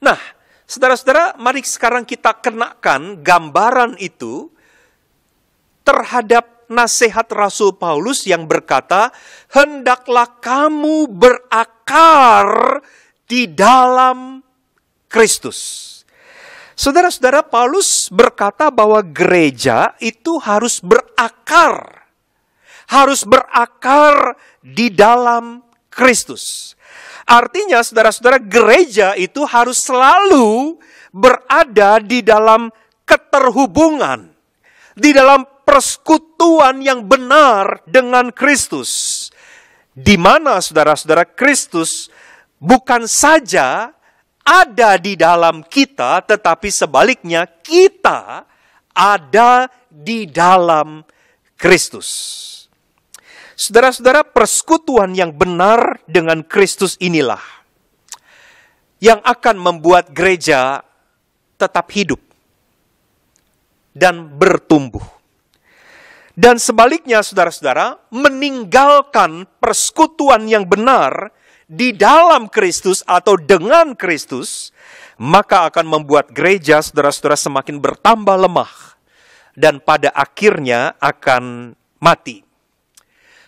Nah, saudara-saudara, mari sekarang kita kenakan gambaran itu terhadap nasihat Rasul Paulus yang berkata, hendaklah kamu berakar di dalam Kristus. Saudara-saudara, Paulus berkata bahwa gereja itu harus berakar. Harus berakar di dalam Kristus. Artinya, saudara-saudara, gereja itu harus selalu berada di dalam keterhubungan, di dalam persekutuan yang benar dengan Kristus. Di mana, saudara-saudara, Kristus bukan saja ada di dalam kita, tetapi sebaliknya kita ada di dalam Kristus. Saudara-saudara, persekutuan yang benar dengan Kristus inilah yang akan membuat gereja tetap hidup dan bertumbuh. Dan sebaliknya, saudara-saudara, meninggalkan persekutuan yang benar di dalam Kristus atau dengan Kristus, maka akan membuat gereja, saudara-saudara, semakin bertambah lemah dan pada akhirnya akan mati.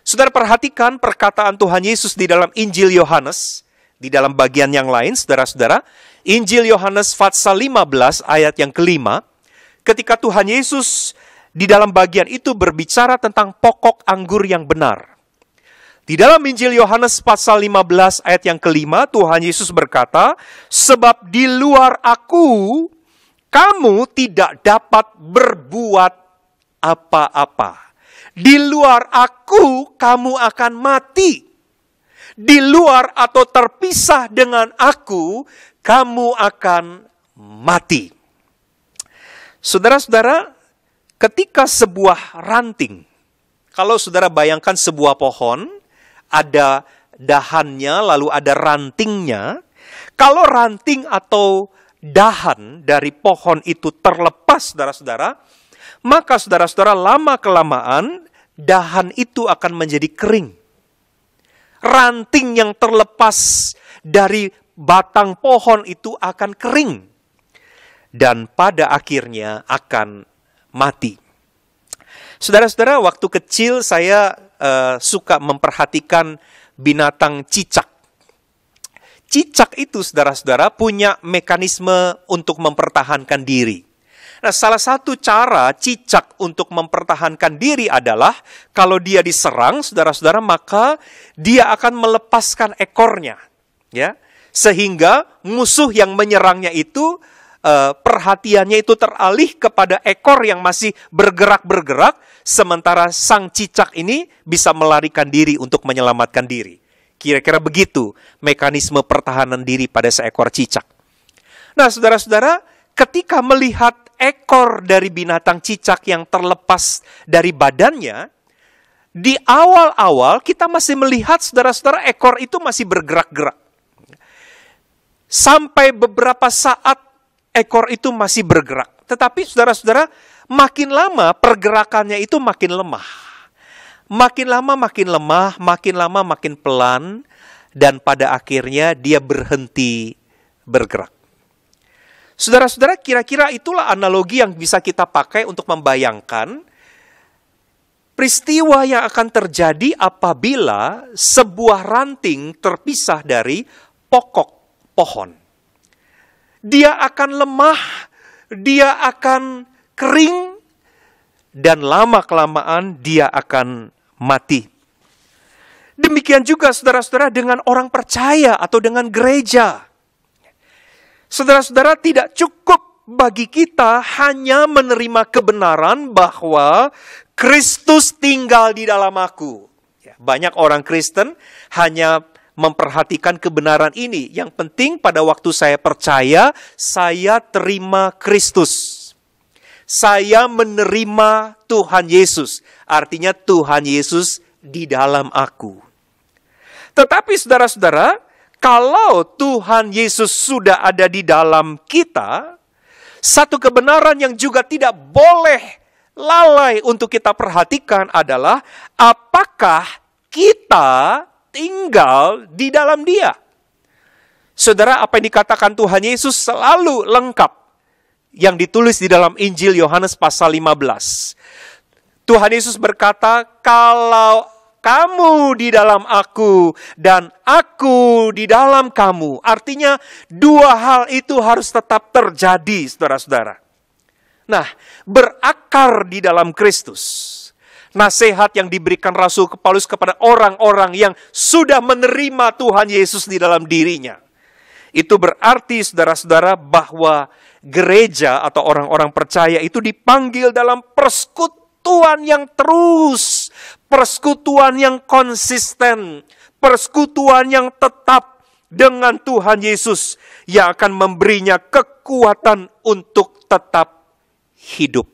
Saudara, perhatikan perkataan Tuhan Yesus di dalam Injil Yohanes, di dalam bagian yang lain, saudara-saudara. Injil Yohanes pasal 15 ayat yang kelima, ketika Tuhan Yesus di dalam bagian itu berbicara tentang pokok anggur yang benar. Di dalam Injil Yohanes pasal 15 ayat yang kelima, Tuhan Yesus berkata, sebab di luar aku, kamu tidak dapat berbuat apa-apa. Di luar aku, kamu akan mati. Di luar atau terpisah dengan aku, kamu akan mati. Saudara-saudara, ketika sebuah ranting, kalau saudara bayangkan sebuah pohon, ada dahannya, lalu ada rantingnya. Kalau ranting atau dahan dari pohon itu terlepas, saudara-saudara, maka saudara-saudara, lama-kelamaan dahan itu akan menjadi kering. Ranting yang terlepas dari batang pohon itu akan kering. dan pada akhirnya akan mati. Saudara-saudara, waktu kecil saya suka memperhatikan binatang cicak. Cicak itu, saudara-saudara, punya mekanisme untuk mempertahankan diri. Nah, salah satu cara cicak untuk mempertahankan diri adalah kalau dia diserang, saudara-saudara, maka dia akan melepaskan ekornya, ya, sehingga musuh yang menyerangnya itu perhatiannya itu teralih kepada ekor yang masih bergerak-bergerak, sementara sang cicak ini bisa melarikan diri untuk menyelamatkan diri. Kira-kira begitu mekanisme pertahanan diri pada seekor cicak. Nah, saudara-saudara, ketika melihat ekor dari binatang cicak yang terlepas dari badannya, di awal-awal kita masih melihat, saudara-saudara, ekor itu masih bergerak-gerak. Sampai beberapa saat ekor itu masih bergerak. Tetapi saudara-saudara, makin lama pergerakannya itu makin lemah. Makin lama makin lemah, makin lama makin pelan, dan pada akhirnya dia berhenti bergerak. Saudara-saudara, kira-kira itulah analogi yang bisa kita pakai untuk membayangkan peristiwa yang akan terjadi apabila sebuah ranting terpisah dari pokok pohon. Dia akan lemah, dia akan kering, dan lama-kelamaan dia akan mati. Demikian juga, saudara-saudara, dengan orang percaya atau dengan gereja. Saudara-saudara, tidak cukup bagi kita hanya menerima kebenaran bahwa Kristus tinggal di dalam aku. Banyak orang Kristen hanya memperhatikan kebenaran ini. Yang penting pada waktu saya percaya, saya terima Kristus. Saya menerima Tuhan Yesus. Artinya Tuhan Yesus di dalam aku. Tetapi saudara-saudara, kalau Tuhan Yesus sudah ada di dalam kita, satu kebenaran yang juga tidak boleh lalai untuk kita perhatikan adalah apakah kita tinggal di dalam Dia. Saudara, apa yang dikatakan Tuhan Yesus selalu lengkap yang ditulis di dalam Injil Yohanes pasal 15. Tuhan Yesus berkata, kalau kamu di dalam aku dan aku di dalam kamu. Artinya dua hal itu harus tetap terjadi, saudara-saudara. Nah, berakar di dalam Kristus. Nasihat yang diberikan Rasul Paulus kepada orang-orang yang sudah menerima Tuhan Yesus di dalam dirinya. Itu berarti, saudara-saudara, bahwa gereja atau orang-orang percaya itu dipanggil dalam persekutuan yang terus, persekutuan yang konsisten, persekutuan yang tetap dengan Tuhan Yesus yang akan memberinya kekuatan untuk tetap hidup.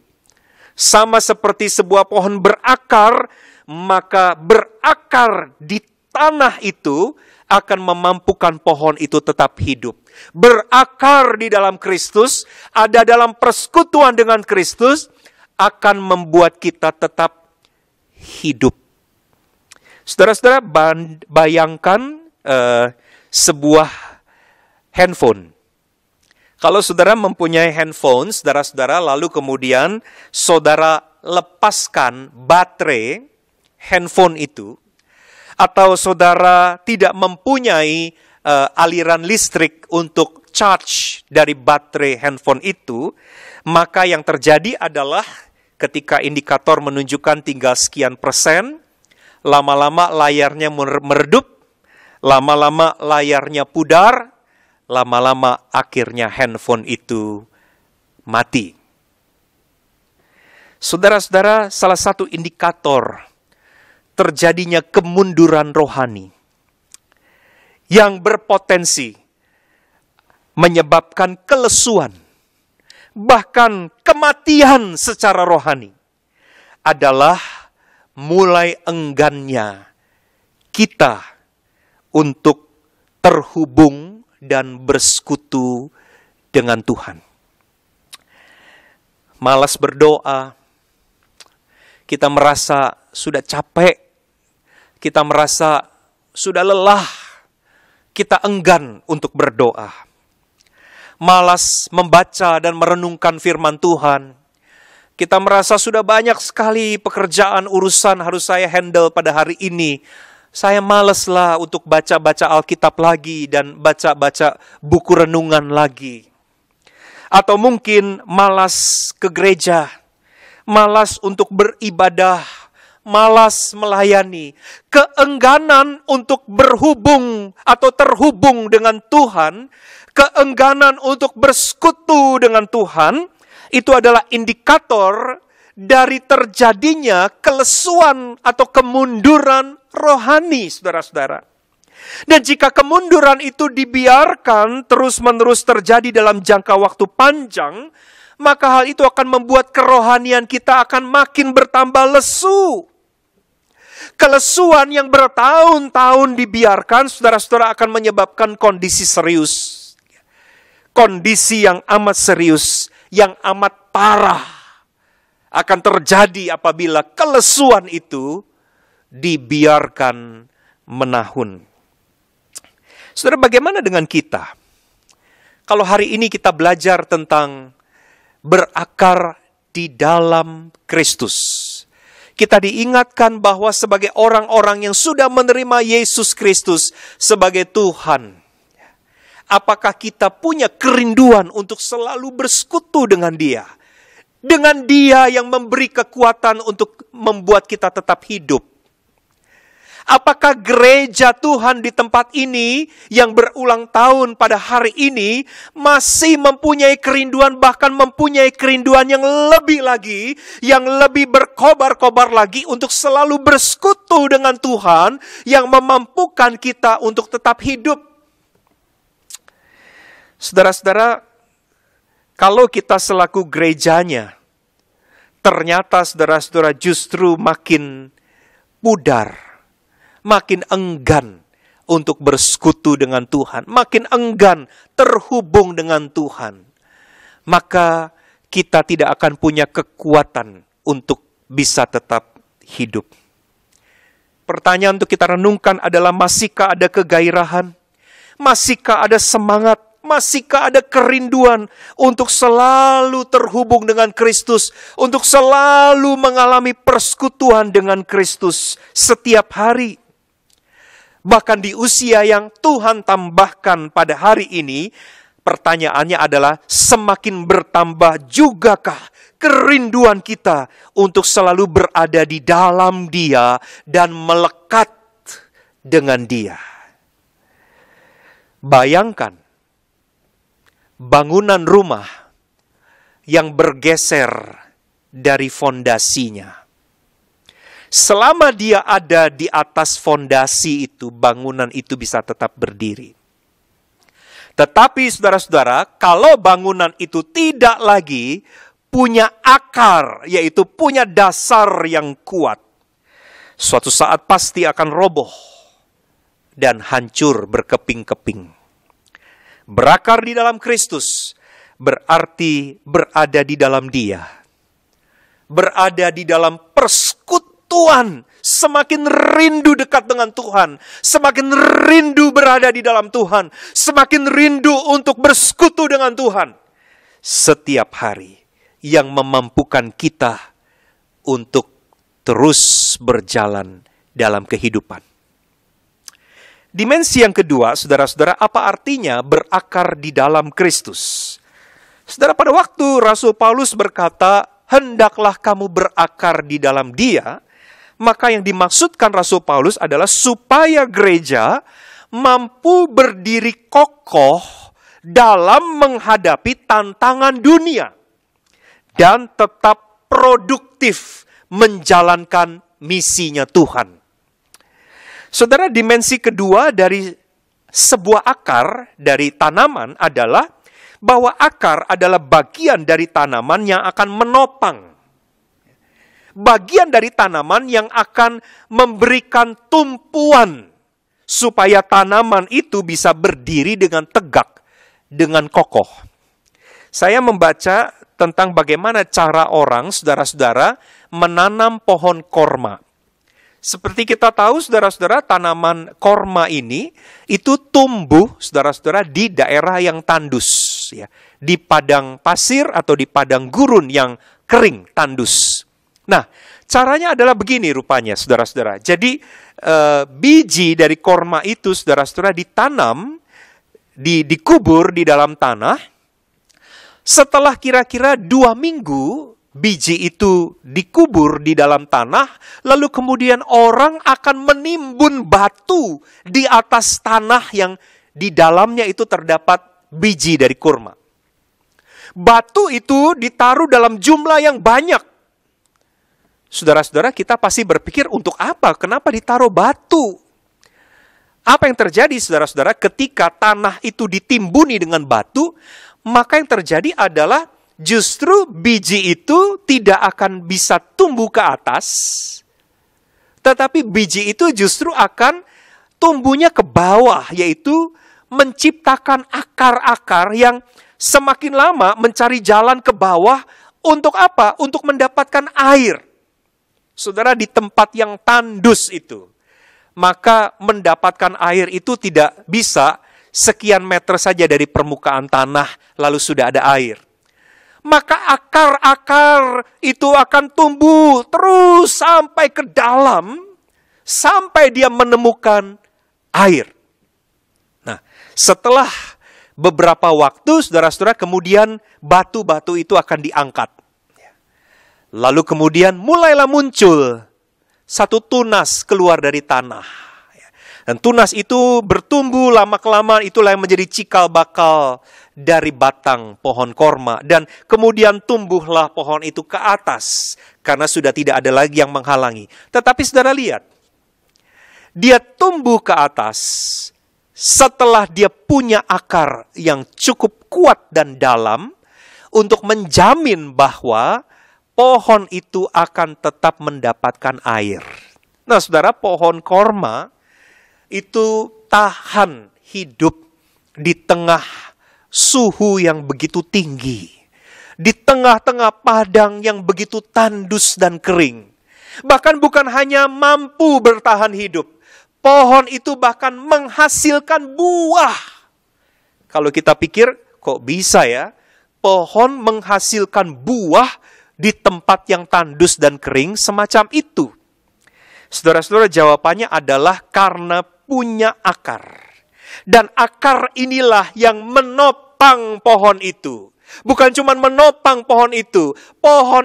Sama seperti sebuah pohon berakar, maka berakar di tanah itu akan memampukan pohon itu tetap hidup. Berakar di dalam Kristus, ada dalam persekutuan dengan Kristus, akan membuat kita tetap hidup. Saudara-saudara, bayangkan sebuah handphone. Kalau saudara mempunyai handphone, saudara-saudara, lalu kemudian saudara lepaskan baterai handphone itu, atau saudara tidak mempunyai aliran listrik untuk charge dari baterai handphone itu, maka yang terjadi adalah ketika indikator menunjukkan tinggal sekian persen, lama-lama layarnya meredup, lama-lama layarnya pudar, lama-lama akhirnya handphone itu mati. Saudara-saudara, salah satu indikator terjadinya kemunduran rohani yang berpotensi menyebabkan kelesuan, bahkan kematian secara rohani, adalah mulai enggannya kita untuk terhubung dan bersekutu dengan Tuhan. Malas berdoa, kita merasa sudah capek, kita merasa sudah lelah, kita enggan untuk berdoa. malas membaca dan merenungkan firman Tuhan. Kita merasa sudah banyak sekali pekerjaan, urusan harus saya handle pada hari ini. Saya malaslah untuk baca-baca Alkitab lagi dan baca-baca buku renungan lagi. Atau mungkin malas ke gereja, malas untuk beribadah, malas melayani. Keengganan untuk berhubung atau terhubung dengan Tuhan, keengganan untuk bersekutu dengan Tuhan, itu adalah indikator dari terjadinya kelesuan atau kemunduran rohani, saudara-saudara. Dan jika kemunduran itu dibiarkan terus-menerus terjadi dalam jangka waktu panjang, maka hal itu akan membuat kerohanian kita akan makin bertambah lesu. Kelesuan yang bertahun-tahun dibiarkan, saudara-saudara, akan menyebabkan kondisi serius. Kondisi yang amat serius, yang amat parah, akan terjadi apabila kelesuan itu dibiarkan menahun. Saudara, bagaimana dengan kita? Kalau hari ini kita belajar tentang berakar di dalam Kristus, kita diingatkan bahwa sebagai orang-orang yang sudah menerima Yesus Kristus sebagai Tuhan, apakah kita punya kerinduan untuk selalu bersekutu dengan Dia? Dengan Dia yang memberi kekuatan untuk membuat kita tetap hidup. Apakah gereja Tuhan di tempat ini yang berulang tahun pada hari ini masih mempunyai kerinduan, bahkan mempunyai kerinduan yang lebih lagi, yang lebih berkobar-kobar lagi untuk selalu bersekutu dengan Tuhan yang memampukan kita untuk tetap hidup? Saudara-saudara, kalau kita selaku gerejanya, ternyata saudara-saudara justru makin pudar, makin enggan untuk bersekutu dengan Tuhan, makin enggan terhubung dengan Tuhan, maka kita tidak akan punya kekuatan untuk bisa tetap hidup. Pertanyaan untuk kita renungkan adalah, masihkah ada kegairahan? Masihkah ada semangat? Masihkah ada kerinduan untuk selalu terhubung dengan Kristus, untuk selalu mengalami persekutuan dengan Kristus setiap hari? Bahkan di usia yang Tuhan tambahkan pada hari ini, pertanyaannya adalah, semakin bertambah jugakah kerinduan kita untuk selalu berada di dalam Dia dan melekat dengan Dia? Bayangkan bangunan rumah yang bergeser dari fondasinya. Selama dia ada di atas fondasi itu, bangunan itu bisa tetap berdiri. Tetapi saudara-saudara, kalau bangunan itu tidak lagi punya akar, yaitu punya dasar yang kuat, suatu saat pasti akan roboh dan hancur berkeping-keping. Berakar di dalam Kristus berarti berada di dalam Dia. Berada di dalam persekutuan. Semakin rindu dekat dengan Tuhan, semakin rindu berada di dalam Tuhan, semakin rindu untuk bersekutu dengan Tuhan setiap hari, yang memampukan kita untuk terus berjalan dalam kehidupan. Dimensi yang kedua, saudara-saudara, apa artinya berakar di dalam Kristus? Saudara, pada waktu Rasul Paulus berkata, hendaklah kamu berakar di dalam Dia, maka yang dimaksudkan Rasul Paulus adalah supaya gereja mampu berdiri kokoh dalam menghadapi tantangan dunia dan tetap produktif menjalankan misinya Tuhan. Saudara, dimensi kedua dari sebuah akar dari tanaman adalah bahwa akar adalah bagian dari tanaman yang akan menopang. Bagian dari tanaman yang akan memberikan tumpuan supaya tanaman itu bisa berdiri dengan tegak, dengan kokoh. Saya membaca tentang bagaimana cara orang, saudara-saudara, menanam pohon korma. Seperti kita tahu, saudara-saudara, tanaman korma ini itu tumbuh, saudara-saudara, di daerah yang tandus. ya, di padang pasir atau di padang gurun yang kering, tandus. Nah, caranya adalah begini rupanya, saudara-saudara. Jadi biji dari korma itu, saudara-saudara, ditanam, dikubur di dalam tanah. Setelah kira-kira 2 minggu, biji itu dikubur di dalam tanah, lalu kemudian orang akan menimbun batu di atas tanah yang di dalamnya itu terdapat biji dari kurma. Batu itu ditaruh dalam jumlah yang banyak. Saudara-saudara, kita pasti berpikir untuk apa? Kenapa ditaruh batu? Apa yang terjadi, saudara-saudara, ketika tanah itu ditimbuni dengan batu, maka yang terjadi adalah justru biji itu tidak akan bisa tumbuh ke atas, tetapi biji itu justru akan tumbuhnya ke bawah, yaitu menciptakan akar-akar yang semakin lama mencari jalan ke bawah. Untuk apa? Untuk mendapatkan air. Saudara, di tempat yang tandus itu, maka mendapatkan air itu tidak bisa sekian meter saja dari permukaan tanah, lalu sudah ada air. Maka akar-akar itu akan tumbuh terus sampai ke dalam, sampai dia menemukan air. Nah, setelah beberapa waktu, saudara-saudara, kemudian batu-batu itu akan diangkat. Lalu kemudian mulailah muncul satu tunas keluar dari tanah. Dan tunas itu bertumbuh lama-kelamaan, itulah yang menjadi cikal bakal dari batang pohon korma. Dan kemudian tumbuhlah pohon itu ke atas, karena sudah tidak ada lagi yang menghalangi. Tetapi saudara lihat, dia tumbuh ke atas setelah dia punya akar yang cukup kuat dan dalam untuk menjamin bahwa pohon itu akan tetap mendapatkan air. Nah, saudara, pohon korma itu tahan hidup di tengah suhu yang begitu tinggi, di tengah-tengah padang yang begitu tandus dan kering. Bahkan bukan hanya mampu bertahan hidup, pohon itu bahkan menghasilkan buah. Kalau kita pikir, kok bisa ya pohon menghasilkan buah di tempat yang tandus dan kering semacam itu? Saudara-saudara, jawabannya adalah karena punya akar. Dan akar inilah yang menopang pohon itu. Bukan cuma menopang pohon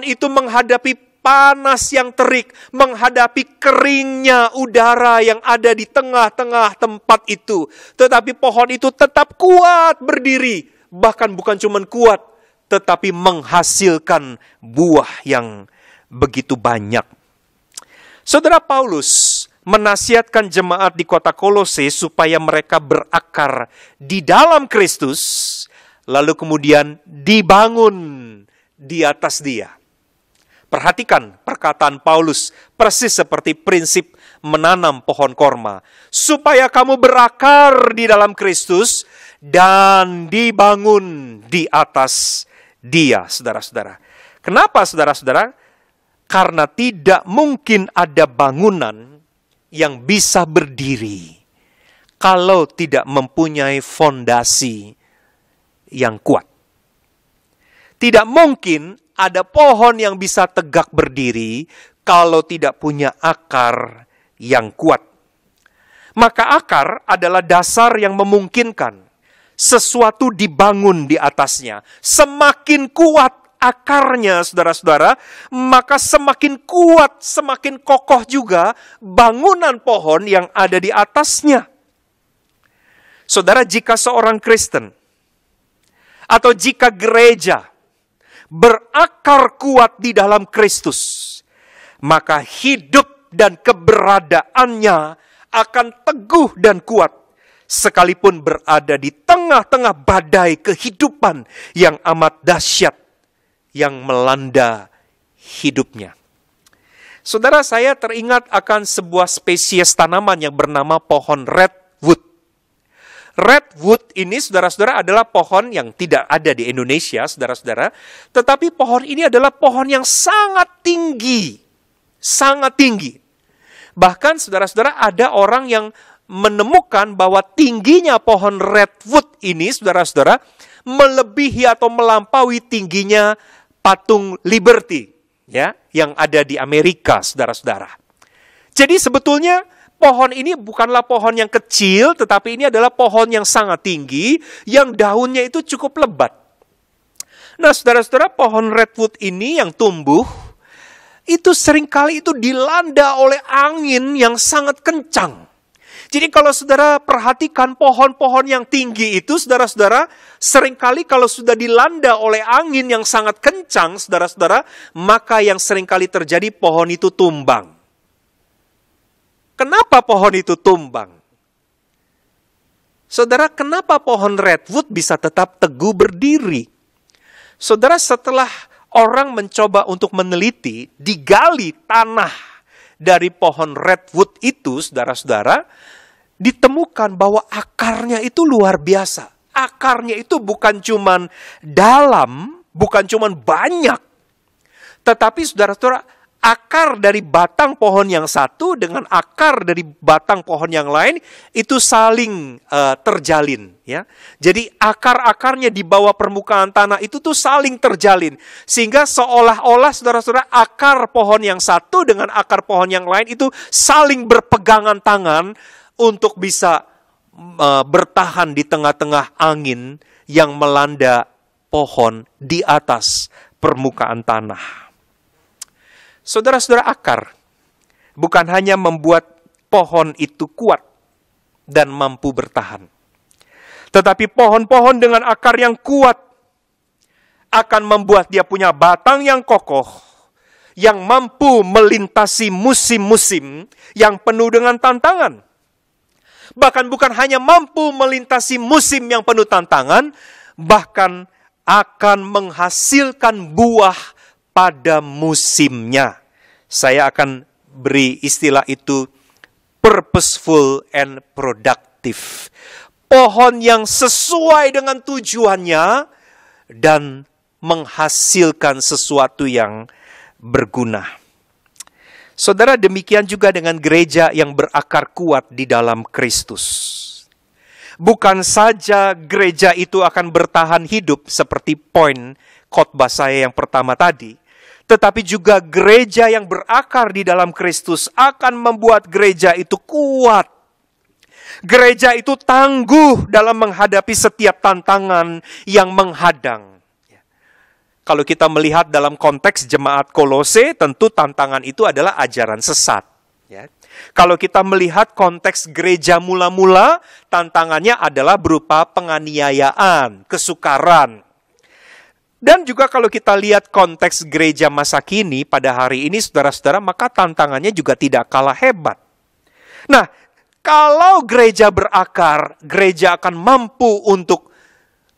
itu menghadapi panas yang terik, menghadapi keringnya udara yang ada di tengah-tengah tempat itu. Tetapi pohon itu tetap kuat berdiri. Bahkan bukan cuma kuat, tetapi menghasilkan buah yang begitu banyak. Saudara, Paulus menasihatkan jemaat di kota Kolose supaya mereka berakar di dalam Kristus, lalu kemudian dibangun di atas Dia. Perhatikan perkataan Paulus, persis seperti prinsip menanam pohon korma. Supaya kamu berakar di dalam Kristus dan dibangun di atas Dia, saudara-saudara. Kenapa, saudara-saudara? Karena tidak mungkin ada bangunan yang bisa berdiri kalau tidak mempunyai fondasi yang kuat. Tidak mungkin ada pohon yang bisa tegak berdiri kalau tidak punya akar yang kuat. Maka akar adalah dasar yang memungkinkan sesuatu dibangun di atasnya. Semakin kuat akarnya, saudara-saudara, maka semakin kuat, semakin kokoh juga bangunan pohon yang ada di atasnya. Saudara, jika seorang Kristen atau jika gereja berakar kuat di dalam Kristus, maka hidup dan keberadaannya akan teguh dan kuat, sekalipun berada di tengah-tengah badai kehidupan yang amat dahsyat yang melanda hidupnya. Saudara, saya teringat akan sebuah spesies tanaman yang bernama pohon redwood. Redwood ini, saudara-saudara, adalah pohon yang tidak ada di Indonesia, saudara-saudara. Tetapi pohon ini adalah pohon yang sangat tinggi. Sangat tinggi. Bahkan, saudara-saudara, ada orang yang menemukan bahwa tingginya pohon redwood ini, saudara-saudara, melebihi atau melampaui tingginya patung Liberty, ya, yang ada di Amerika, saudara-saudara. Jadi sebetulnya pohon ini bukanlah pohon yang kecil, tetapi ini adalah pohon yang sangat tinggi, yang daunnya itu cukup lebat. Nah, saudara-saudara, pohon redwood ini yang tumbuh, itu seringkali itu dilanda oleh angin yang sangat kencang. Jadi kalau saudara perhatikan pohon-pohon yang tinggi itu, saudara-saudara, seringkali kalau sudah dilanda oleh angin yang sangat kencang, saudara-saudara, maka yang seringkali terjadi pohon itu tumbang. Kenapa pohon itu tumbang? Saudara, kenapa pohon redwood bisa tetap teguh berdiri? Saudara, setelah orang mencoba untuk meneliti, digali tanah dari pohon redwood itu, saudara-saudara, ditemukan bahwa akarnya itu luar biasa. Akarnya itu bukan cuman dalam, bukan cuman banyak, tetapi saudara-saudara, akar dari batang pohon yang satu dengan akar dari batang pohon yang lain itu saling terjalin, ya. Jadi akar-akarnya di bawah permukaan tanah itu tuh saling terjalin, sehingga seolah-olah saudara-saudara akar pohon yang satu dengan akar pohon yang lain itu saling berpegangan tangan untuk bisa bertahan di tengah-tengah angin yang melanda pohon di atas permukaan tanah. Saudara-saudara, akar bukan hanya membuat pohon itu kuat dan mampu bertahan, tetapi pohon-pohon dengan akar yang kuat akan membuat dia punya batang yang kokoh, yang mampu melintasi musim-musim yang penuh dengan tantangan. Bahkan bukan hanya mampu melintasi musim yang penuh tantangan, bahkan akan menghasilkan buah pada musimnya. Saya akan beri istilah itu purposeful and productive. Pohon yang sesuai dengan tujuannya dan menghasilkan sesuatu yang berguna. Saudara, demikian juga dengan gereja yang berakar kuat di dalam Kristus. Bukan saja gereja itu akan bertahan hidup seperti poin khotbah saya yang pertama tadi, tetapi juga gereja yang berakar di dalam Kristus akan membuat gereja itu kuat. Gereja itu tangguh dalam menghadapi setiap tantangan yang menghadang. Kalau kita melihat dalam konteks jemaat Kolose, tentu tantangan itu adalah ajaran sesat. Kalau kita melihat konteks gereja mula-mula, tantangannya adalah berupa penganiayaan, kesukaran. Dan juga kalau kita lihat konteks gereja masa kini pada hari ini, saudara-saudara, maka tantangannya juga tidak kalah hebat. Nah, kalau gereja berakar, gereja akan mampu untuk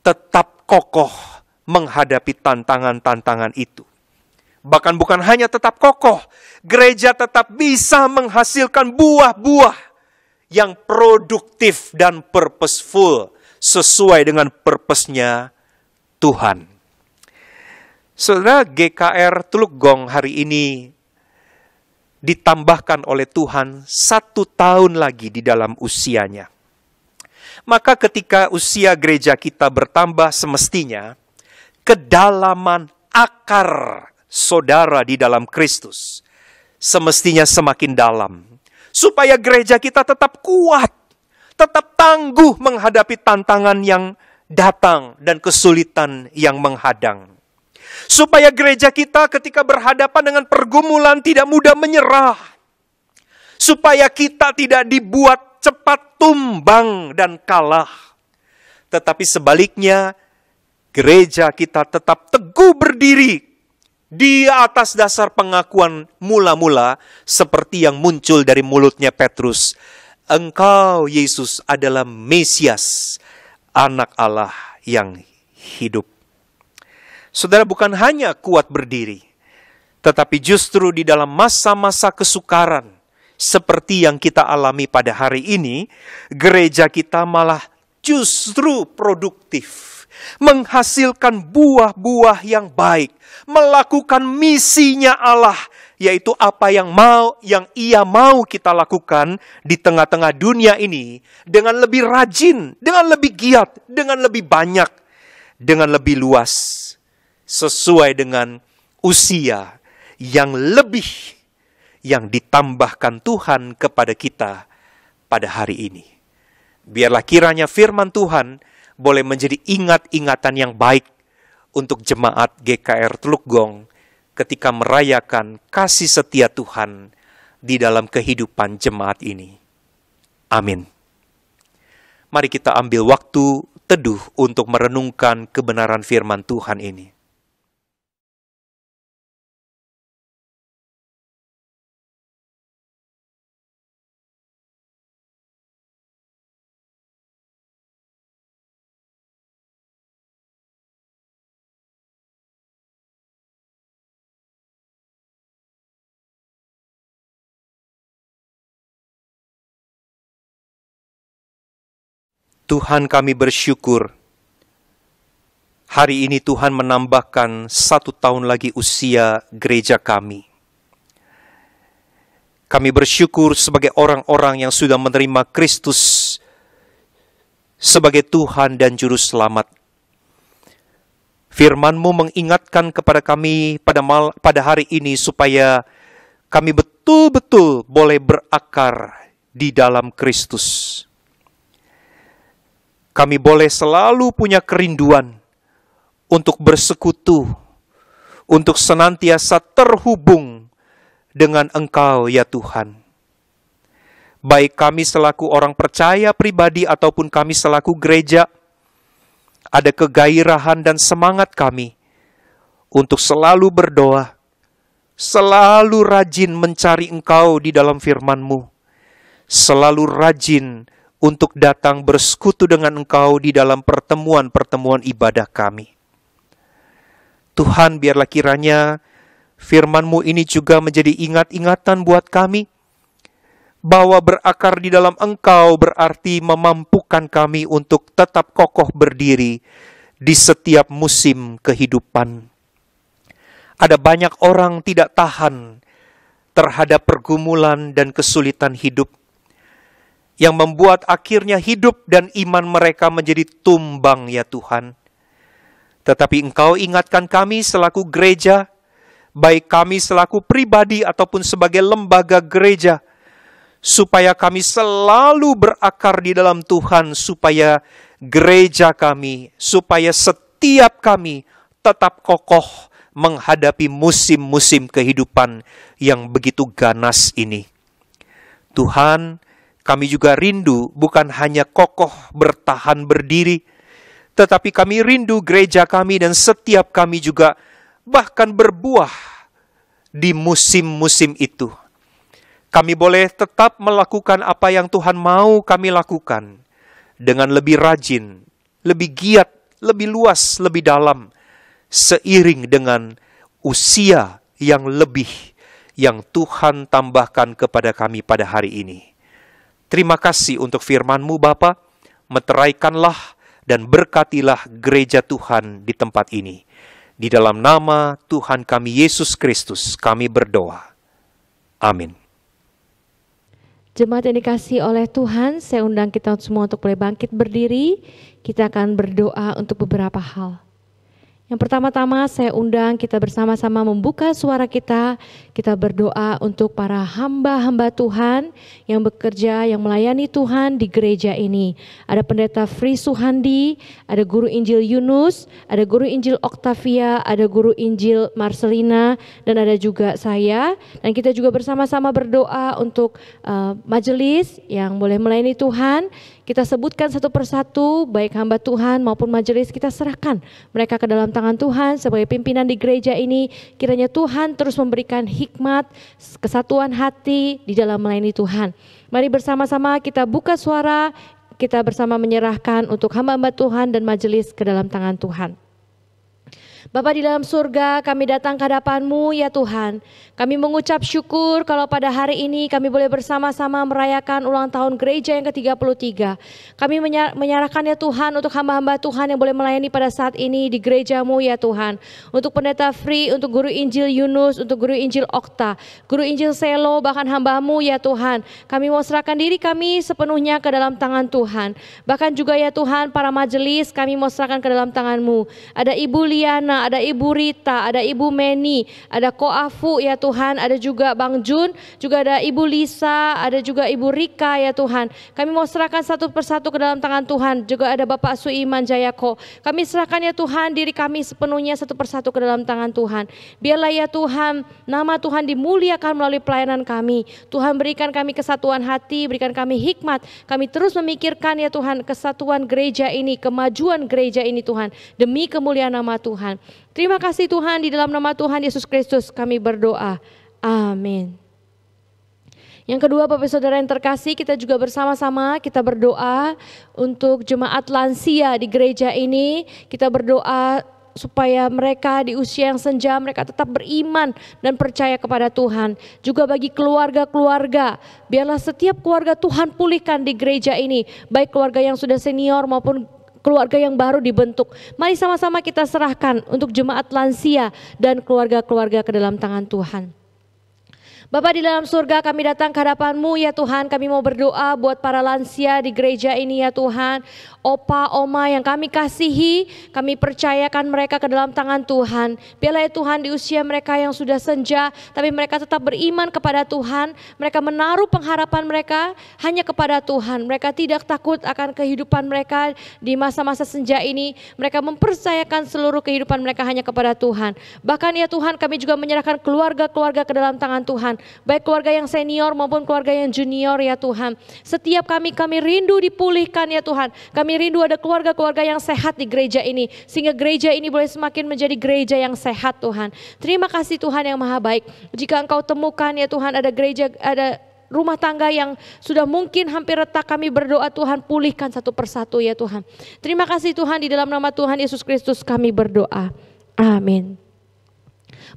tetap kokoh menghadapi tantangan-tantangan itu. Bahkan bukan hanya tetap kokoh, gereja tetap bisa menghasilkan buah-buah yang produktif dan purposeful, sesuai dengan purpose-nya Tuhan. Saudara, GKR Teluk Gong hari ini ditambahkan oleh Tuhan 1 tahun lagi di dalam usianya. Maka ketika usia gereja kita bertambah, semestinya kedalaman akar saudara di dalam Kristus semestinya semakin dalam. Supaya gereja kita tetap kuat, tetap tangguh menghadapi tantangan yang datang dan kesulitan yang menghadang. Supaya gereja kita ketika berhadapan dengan pergumulan tidak mudah menyerah. Supaya kita tidak dibuat cepat tumbang dan kalah. Tetapi sebaliknya, gereja kita tetap teguh berdiri di atas dasar pengakuan mula-mula seperti yang muncul dari mulutnya Petrus. Engkau, Yesus, adalah Mesias, Anak Allah yang hidup. Saudara, bukan hanya kuat berdiri, tetapi justru di dalam masa-masa kesukaran seperti yang kita alami pada hari ini, gereja kita malah justru produktif, menghasilkan buah-buah yang baik, melakukan misinya Allah, yaitu apa yang Ia mau kita lakukan di tengah-tengah dunia ini dengan lebih rajin, dengan lebih giat, dengan lebih banyak. dengan lebih luas, sesuai dengan usia yang lebih yang ditambahkan Tuhan kepada kita pada hari ini. Biarlah kiranya firman Tuhan boleh menjadi ingat-ingatan yang baik untuk jemaat GKR Teluk Gong ketika merayakan kasih setia Tuhan di dalam kehidupan jemaat ini. Amin. Mari kita ambil waktu teduh untuk merenungkan kebenaran firman Tuhan ini. Tuhan, kami bersyukur. Hari ini Tuhan menambahkan 1 tahun lagi usia gereja kami. Kami bersyukur sebagai orang-orang yang sudah menerima Kristus sebagai Tuhan dan Juru Selamat. Firman-Mu mengingatkan kepada kami pada hari ini supaya kami betul-betul boleh berakar di dalam Kristus. Kami boleh selalu punya kerinduan untuk bersekutu, untuk senantiasa terhubung dengan Engkau ya Tuhan. Baik kami selaku orang percaya pribadi ataupun kami selaku gereja, ada kegairahan dan semangat kami untuk selalu berdoa, selalu rajin mencari Engkau di dalam firman-Mu, selalu rajin untuk datang bersekutu dengan Engkau di dalam pertemuan-pertemuan ibadah kami. Tuhan, biarlah kiranya firman-Mu ini juga menjadi ingat-ingatan buat kami, bahwa berakar di dalam Engkau berarti memampukan kami untuk tetap kokoh berdiri di setiap musim kehidupan. Ada banyak orang tidak tahan terhadap pergumulan dan kesulitan hidup, yang membuat akhirnya hidup dan iman mereka menjadi tumbang ya Tuhan. Tetapi Engkau ingatkan kami selaku gereja, baik kami selaku pribadi ataupun sebagai lembaga gereja, supaya kami selalu berakar di dalam Tuhan, supaya gereja kami, supaya setiap kami tetap kokoh menghadapi musim-musim kehidupan yang begitu ganas ini. Tuhan, kami juga rindu bukan hanya kokoh bertahan berdiri, tetapi kami rindu gereja kami dan setiap kami juga bahkan berbuah di musim-musim itu. Kami boleh tetap melakukan apa yang Tuhan mau kami lakukan dengan lebih rajin, lebih giat, lebih luas, lebih dalam, seiring dengan usia yang lebih yang Tuhan tambahkan kepada kami pada hari ini. Terima kasih untuk firman-Mu Bapa, meteraikanlah dan berkatilah gereja Tuhan di tempat ini. Di dalam nama Tuhan kami Yesus Kristus kami berdoa. Amin. Jemaat yang dikasihi oleh Tuhan, saya undang kita semua untuk boleh bangkit berdiri. Kita akan berdoa untuk beberapa hal. Yang pertama-tama saya undang kita bersama-sama membuka suara kita berdoa untuk para hamba-hamba Tuhan yang bekerja, yang melayani Tuhan di gereja ini. Ada Pendeta Fri Suhandi, ada Guru Injil Yunus, ada Guru Injil Octavia, ada Guru Injil Marcelina, dan ada juga saya. Dan kita juga bersama-sama berdoa untuk majelis yang boleh melayani Tuhan. Kita sebutkan satu persatu, baik hamba Tuhan maupun majelis, kita serahkan mereka ke dalam tangan Tuhan sebagai pimpinan di gereja ini. Kiranya Tuhan terus memberikan hikmat, kesatuan hati di dalam melayani Tuhan. Mari bersama-sama kita buka suara, kita bersama menyerahkan untuk hamba-hamba Tuhan dan majelis ke dalam tangan Tuhan. Bapa di dalam surga, kami datang ke hadapan-Mu ya Tuhan. Kami mengucap syukur kalau pada hari ini kami boleh bersama-sama merayakan ulang tahun gereja yang ke-33. Kami menyerahkan ya Tuhan untuk hamba-hamba Tuhan yang boleh melayani pada saat ini di gereja-Mu ya Tuhan. Untuk pendeta Free, untuk guru Injil Yunus, untuk guru Injil Okta, guru Injil Selo, bahkan hamba-Mu ya Tuhan. Kami mau serahkan diri kami sepenuhnya ke dalam tangan Tuhan. Bahkan juga ya Tuhan, para majelis kami mau serahkan ke dalam tangan-Mu. Ada Ibu Liana, ada Ibu Rita, ada Ibu Meni, ada Ko Afu ya Tuhan, ada juga Bang Jun, juga ada Ibu Lisa, ada juga Ibu Rika ya Tuhan. Kami mau serahkan satu persatu ke dalam tangan Tuhan. Juga ada Bapak Suiman Jayako. Kami serahkan ya Tuhan diri kami sepenuhnya satu persatu ke dalam tangan Tuhan. Biarlah ya Tuhan, nama Tuhan dimuliakan melalui pelayanan kami. Tuhan berikan kami kesatuan hati, berikan kami hikmat. Kami terus memikirkan ya Tuhan kesatuan gereja ini, kemajuan gereja ini Tuhan, demi kemuliaan nama Tuhan. Terima kasih Tuhan, di dalam nama Tuhan Yesus Kristus kami berdoa. Amin. Yang kedua, Bapak Saudara yang terkasih, kita juga bersama-sama kita berdoa untuk jemaat lansia di gereja ini. Kita berdoa supaya mereka di usia yang senja mereka tetap beriman dan percaya kepada Tuhan. Juga bagi keluarga-keluarga, biarlah setiap keluarga Tuhan pulihkan di gereja ini, baik keluarga yang sudah senior maupun keluarga yang baru dibentuk. Mari sama-sama kita serahkan untuk jemaat lansia dan keluarga-keluarga ke dalam tangan Tuhan. Bapa di dalam surga, kami datang ke hadapan-Mu ya Tuhan. Kami mau berdoa buat para lansia di gereja ini ya Tuhan. Opa, oma yang kami kasihi, kami percayakan mereka ke dalam tangan Tuhan. Biarlah ya Tuhan, di usia mereka yang sudah senja, tapi mereka tetap beriman kepada Tuhan. Mereka menaruh pengharapan mereka hanya kepada Tuhan. Mereka tidak takut akan kehidupan mereka di masa-masa senja ini. Mereka mempercayakan seluruh kehidupan mereka hanya kepada Tuhan. Bahkan ya Tuhan, kami juga menyerahkan keluarga-keluarga ke dalam tangan Tuhan. Baik keluarga yang senior maupun keluarga yang junior ya Tuhan. Setiap kami rindu dipulihkan ya Tuhan. Kami rindu ada keluarga-keluarga yang sehat di gereja ini, sehingga gereja ini boleh semakin menjadi gereja yang sehat Tuhan. Terima kasih Tuhan yang maha baik. Jika Engkau temukan ya Tuhan ada gereja, ada rumah tangga yang sudah mungkin hampir retak, kami berdoa Tuhan pulihkan satu persatu ya Tuhan. Terima kasih Tuhan, di dalam nama Tuhan Yesus Kristus kami berdoa. Amin.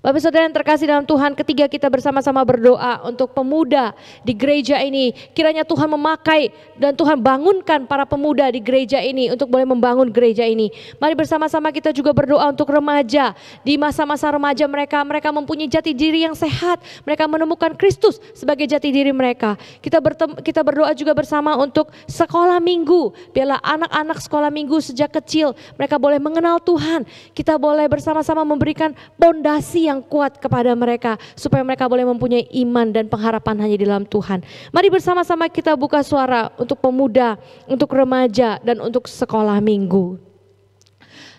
Bapak Saudara yang terkasih dalam Tuhan, ketiga kita bersama-sama berdoa untuk pemuda di gereja ini. Kiranya Tuhan memakai dan Tuhan bangunkan para pemuda di gereja ini untuk boleh membangun gereja ini. Mari bersama-sama kita juga berdoa untuk remaja. Di masa-masa remaja mereka mempunyai jati diri yang sehat. Mereka menemukan Kristus sebagai jati diri mereka. Kita berdoa juga bersama untuk sekolah minggu. Biarlah anak-anak sekolah minggu sejak kecil mereka boleh mengenal Tuhan. Kita boleh bersama-sama memberikan pondasi yang kuat kepada mereka supaya mereka boleh mempunyai iman dan pengharapan hanya di dalam Tuhan. Mari bersama-sama kita buka suara untuk pemuda, untuk remaja dan untuk sekolah minggu.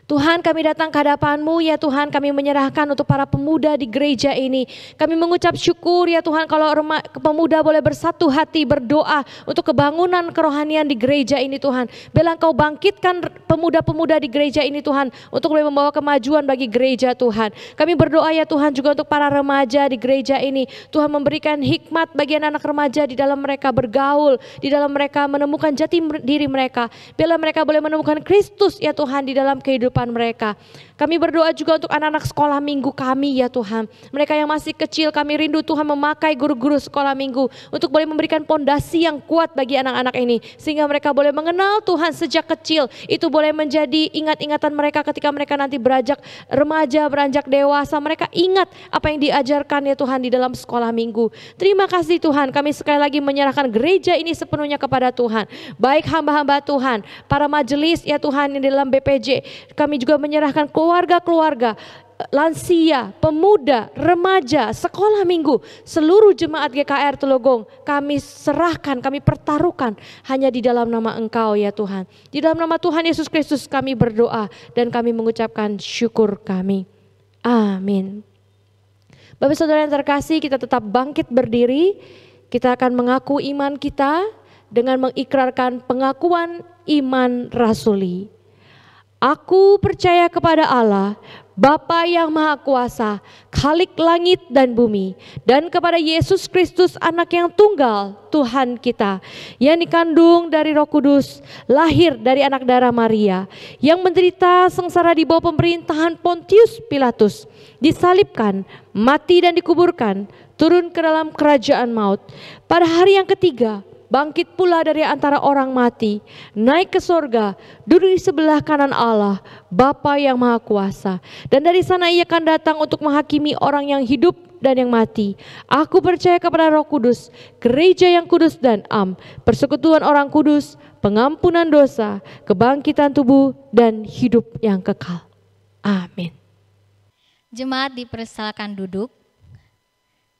Tuhan, kami datang ke hadapan-Mu ya Tuhan, kami menyerahkan untuk para pemuda di gereja ini. Kami mengucap syukur ya Tuhan kalau pemuda boleh bersatu hati berdoa untuk kebangunan kerohanian di gereja ini Tuhan. Biarlah Engkau bangkitkan pemuda-pemuda di gereja ini Tuhan untuk boleh membawa kemajuan bagi gereja Tuhan. Kami berdoa ya Tuhan juga untuk para remaja di gereja ini. Tuhan memberikan hikmat bagi anak-anak remaja di dalam mereka bergaul, di dalam mereka menemukan jati diri mereka. Biarlah mereka boleh menemukan Kristus ya Tuhan di dalam kehidupan mereka. Kami berdoa juga untuk anak-anak sekolah minggu kami ya Tuhan. Mereka yang masih kecil, kami rindu Tuhan memakai guru-guru sekolah minggu untuk boleh memberikan pondasi yang kuat bagi anak-anak ini. Sehingga mereka boleh mengenal Tuhan sejak kecil. Itu boleh menjadi ingat-ingatan mereka ketika mereka nanti beranjak remaja, beranjak dewasa. Mereka ingat apa yang diajarkan ya Tuhan di dalam sekolah minggu. Terima kasih Tuhan, kami sekali lagi menyerahkan gereja ini sepenuhnya kepada Tuhan. Baik hamba-hamba Tuhan, para majelis ya Tuhan yang di dalam BPJ. Kami juga menyerahkan keluarga-keluarga, lansia, pemuda, remaja, sekolah minggu, seluruh jemaat GKR Tulogong kami serahkan, kami pertaruhkan hanya di dalam nama Engkau ya Tuhan. Di dalam nama Tuhan Yesus Kristus kami berdoa dan kami mengucapkan syukur kami. Amin. Bapak Saudara yang terkasih, kita tetap bangkit berdiri. Kita akan mengaku iman kita dengan mengikrarkan pengakuan iman rasuli. Aku percaya kepada Allah, Bapa yang Maha Kuasa, Khalik langit dan bumi, dan kepada Yesus Kristus anak yang tunggal Tuhan kita, yang dikandung dari Roh Kudus, lahir dari anak darah Maria, yang menderita sengsara di bawah pemerintahan Pontius Pilatus, disalibkan, mati dan dikuburkan, turun ke dalam kerajaan maut. Pada hari yang ketiga, bangkit pula dari antara orang mati, naik ke sorga, duduk di sebelah kanan Allah, Bapa yang Maha Kuasa. Dan dari sana ia akan datang untuk menghakimi orang yang hidup dan yang mati. Aku percaya kepada Roh Kudus, gereja yang kudus dan am, persekutuan orang kudus, pengampunan dosa, kebangkitan tubuh, dan hidup yang kekal. Amin. Jemaat dipersilakan duduk.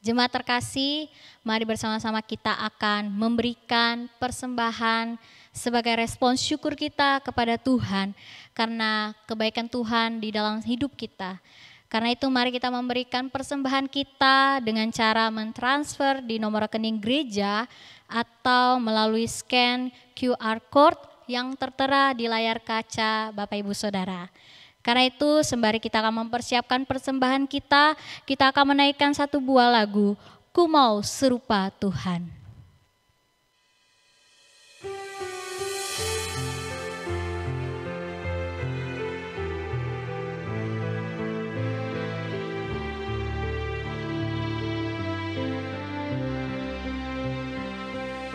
Jemaat terkasih, mari bersama-sama kita akan memberikan persembahan sebagai respons syukur kita kepada Tuhan karena kebaikan Tuhan di dalam hidup kita. Karena itu mari kita memberikan persembahan kita dengan cara mentransfer di nomor rekening gereja atau melalui scan QR code yang tertera di layar kaca Bapak Ibu Saudara. Karena itu sembari kita akan mempersiapkan persembahan kita akan menaikkan satu buah lagu, Ku Mau Serupa Tuhan.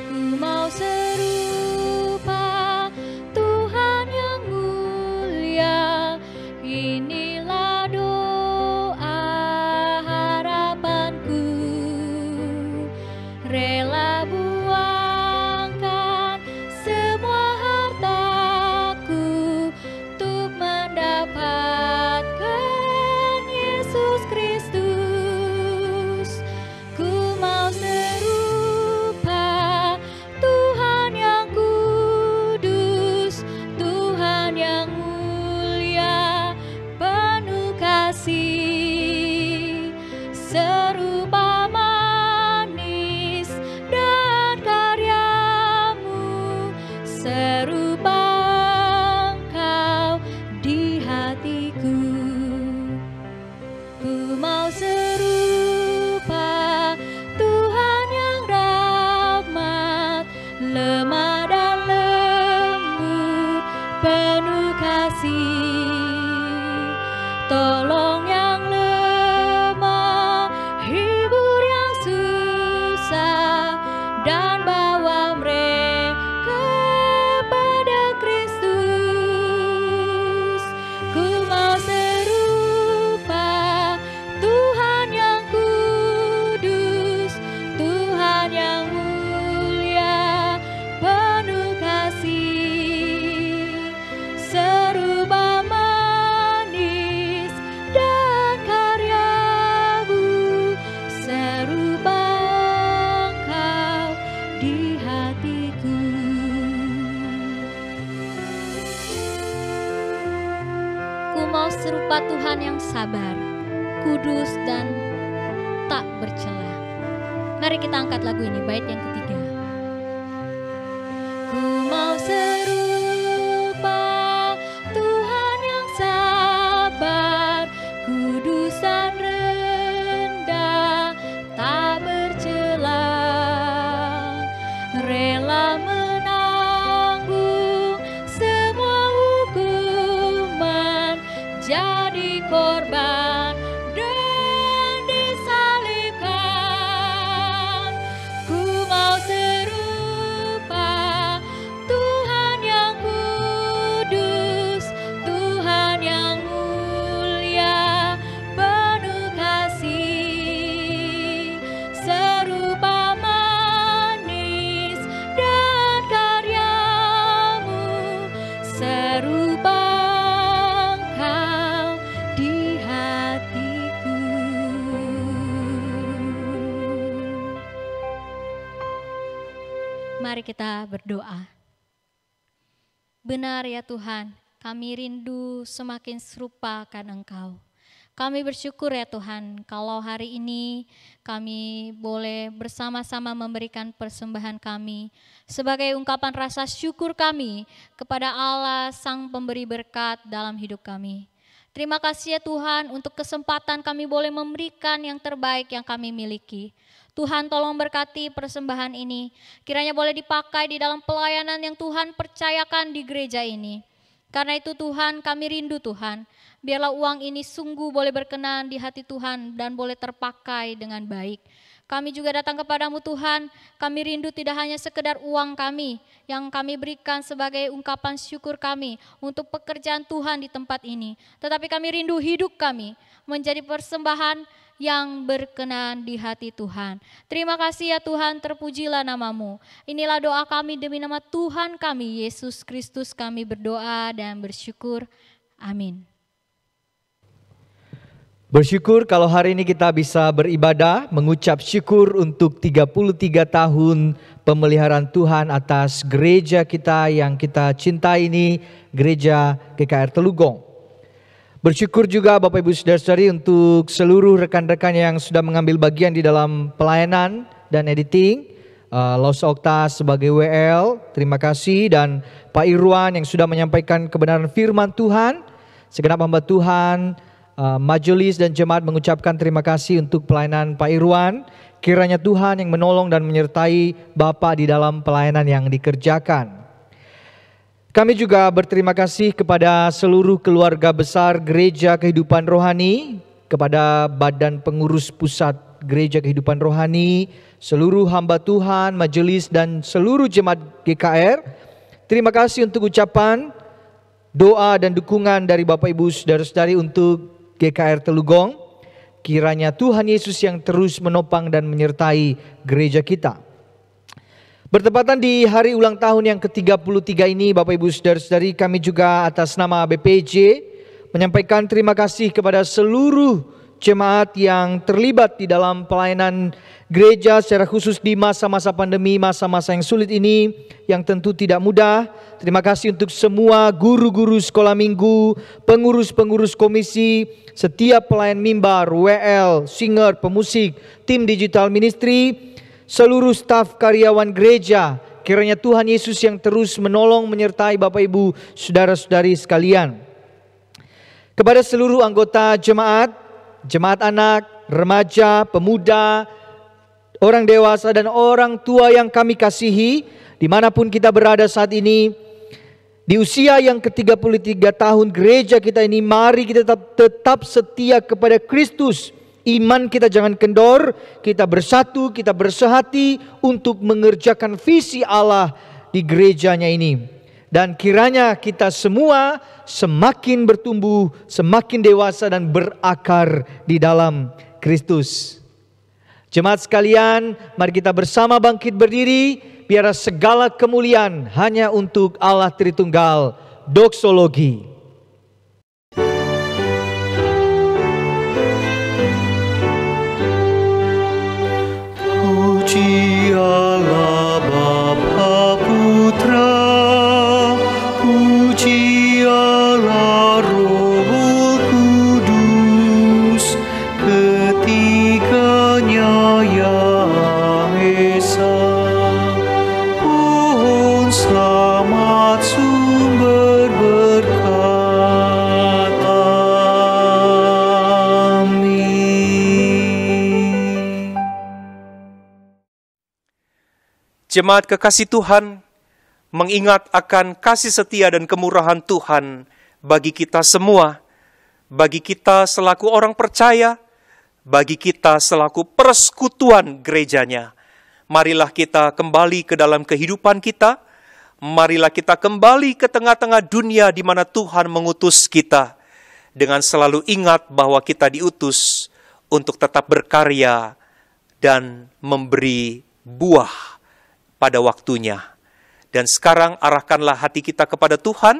Ku mau serupa Tuhan yang mulia, inilah doa harapanku, rela buangkan semua hartaku untuk mendapatkan Yesus Kristus. Ku mau serupa Tuhan yang kudus, Tuhan yang mulia, penuh kasih, serupa manis dan karyamu, serupa Engkau di hatiku. Ku mau serupa Tuhan yang rahmat, lemah dan lembut, penuh kasih, tolong yang lemah, hibur yang susah, dan bawa mereka pada Kristus. Ku mau serupa Tuhan yang kudus, Tuhan yang mulia, penuh kasih, serupa manis dan karyamu, serupa Engkau di hatiku. Ku mau serupa Tuhan yang sabar, kudus dan tak bercela. Mari kita angkat lagu ini, bait yang ketiga. Ku mau serupa Tuhan yang sabar, kudus dan rendah, tak bercela, rela menanggung semua hukuman, jadi korban dan disalibkan. Ku mau serupa Tuhan yang kudus, Tuhan yang mulia, penuh kasih, serupa manis dan karyamu, serupa Engkau di hatiku. Mari kita berdoa. Benar ya Tuhan, kami rindu semakin serupa akan Engkau. Kami bersyukur ya Tuhan, kalau hari ini kami boleh bersama-sama memberikan persembahan kami sebagai ungkapan rasa syukur kami kepada Allah Sang Pemberi berkat dalam hidup kami. Terima kasih ya Tuhan untuk kesempatan kami boleh memberikan yang terbaik yang kami miliki. Tuhan tolong berkati persembahan ini. Kiranya boleh dipakai di dalam pelayanan yang Tuhan percayakan di gereja ini. Karena itu Tuhan, kami rindu Tuhan. Biarlah uang ini sungguh boleh berkenan di hati Tuhan dan boleh terpakai dengan baik. Kami juga datang kepadamu Tuhan, kami rindu tidak hanya sekedar uang kami yang kami berikan sebagai ungkapan syukur kami untuk pekerjaan Tuhan di tempat ini. Tetapi kami rindu hidup kami menjadi persembahan yang berkenan di hati Tuhan. Terima kasih ya Tuhan, terpujilah namamu. Inilah doa kami demi nama Tuhan kami, Yesus Kristus kami berdoa dan bersyukur. Amin. Bersyukur kalau hari ini kita bisa beribadah, mengucap syukur untuk 33 tahun pemeliharaan Tuhan atas gereja kita yang kita cintai ini, Gereja GKR Telugong. Bersyukur juga Bapak Ibu Saudara-saudari untuk seluruh rekan-rekan yang sudah mengambil bagian di dalam pelayanan dan editing. Los Okta sebagai WL, terima kasih, dan Pak Irwan yang sudah menyampaikan kebenaran firman Tuhan. Segenap hamba Tuhan, majelis dan jemaat mengucapkan terima kasih untuk pelayanan Pak Irwan. Kiranya Tuhan yang menolong dan menyertai Bapak di dalam pelayanan yang dikerjakan. Kami juga berterima kasih kepada seluruh keluarga besar Gereja Kehidupan Rohani, kepada Badan Pengurus Pusat Gereja Kehidupan Rohani, seluruh hamba Tuhan, majelis dan seluruh jemaat GKR. Terima kasih untuk ucapan, doa dan dukungan dari Bapak Ibu Saudara-saudari untuk GKR Telugong. Kiranya Tuhan Yesus yang terus menopang dan menyertai gereja kita. Bertepatan di hari ulang tahun yang ke-33 ini, Bapak Ibu Saudara-saudari, kami juga atas nama BPJ menyampaikan terima kasih kepada seluruh jemaat yang terlibat di dalam pelayanan gereja secara khusus di masa-masa pandemi, masa-masa yang sulit ini yang tentu tidak mudah. Terima kasih untuk semua guru-guru sekolah minggu, pengurus-pengurus komisi, setiap pelayan mimbar, WL, singer, pemusik, tim digital ministry, seluruh staf karyawan gereja. Kiranya Tuhan Yesus yang terus menolong menyertai Bapak Ibu Saudara-saudari sekalian. Kepada seluruh anggota jemaat, jemaat anak, remaja, pemuda, orang dewasa dan orang tua yang kami kasihi, dimanapun kita berada saat ini, di usia yang ke-33 tahun gereja kita ini, mari kita tetap setia kepada Kristus. Iman kita jangan kendor, kita bersatu, kita bersehati untuk mengerjakan visi Allah di gerejanya ini. Dan kiranya kita semua semakin bertumbuh, semakin dewasa dan berakar di dalam Kristus. Jemaat sekalian, mari kita bersama bangkit berdiri, biar segala kemuliaan hanya untuk Allah Tritunggal. Doksologi. Puji Allah Bapa Putra, puji Allah Roh Kudus, ketiganya yang esa. Pohon selamat sumber berkat. Amin. Jemaat kekasih Tuhan, mengingat akan kasih setia dan kemurahan Tuhan bagi kita semua, bagi kita selaku orang percaya, bagi kita selaku persekutuan gerejanya. Marilah kita kembali ke dalam kehidupan kita, marilah kita kembali ke tengah-tengah dunia di mana Tuhan mengutus kita, dengan selalu ingat bahwa kita diutus untuk tetap berkarya dan memberi buah pada waktunya. Dan sekarang arahkanlah hati kita kepada Tuhan,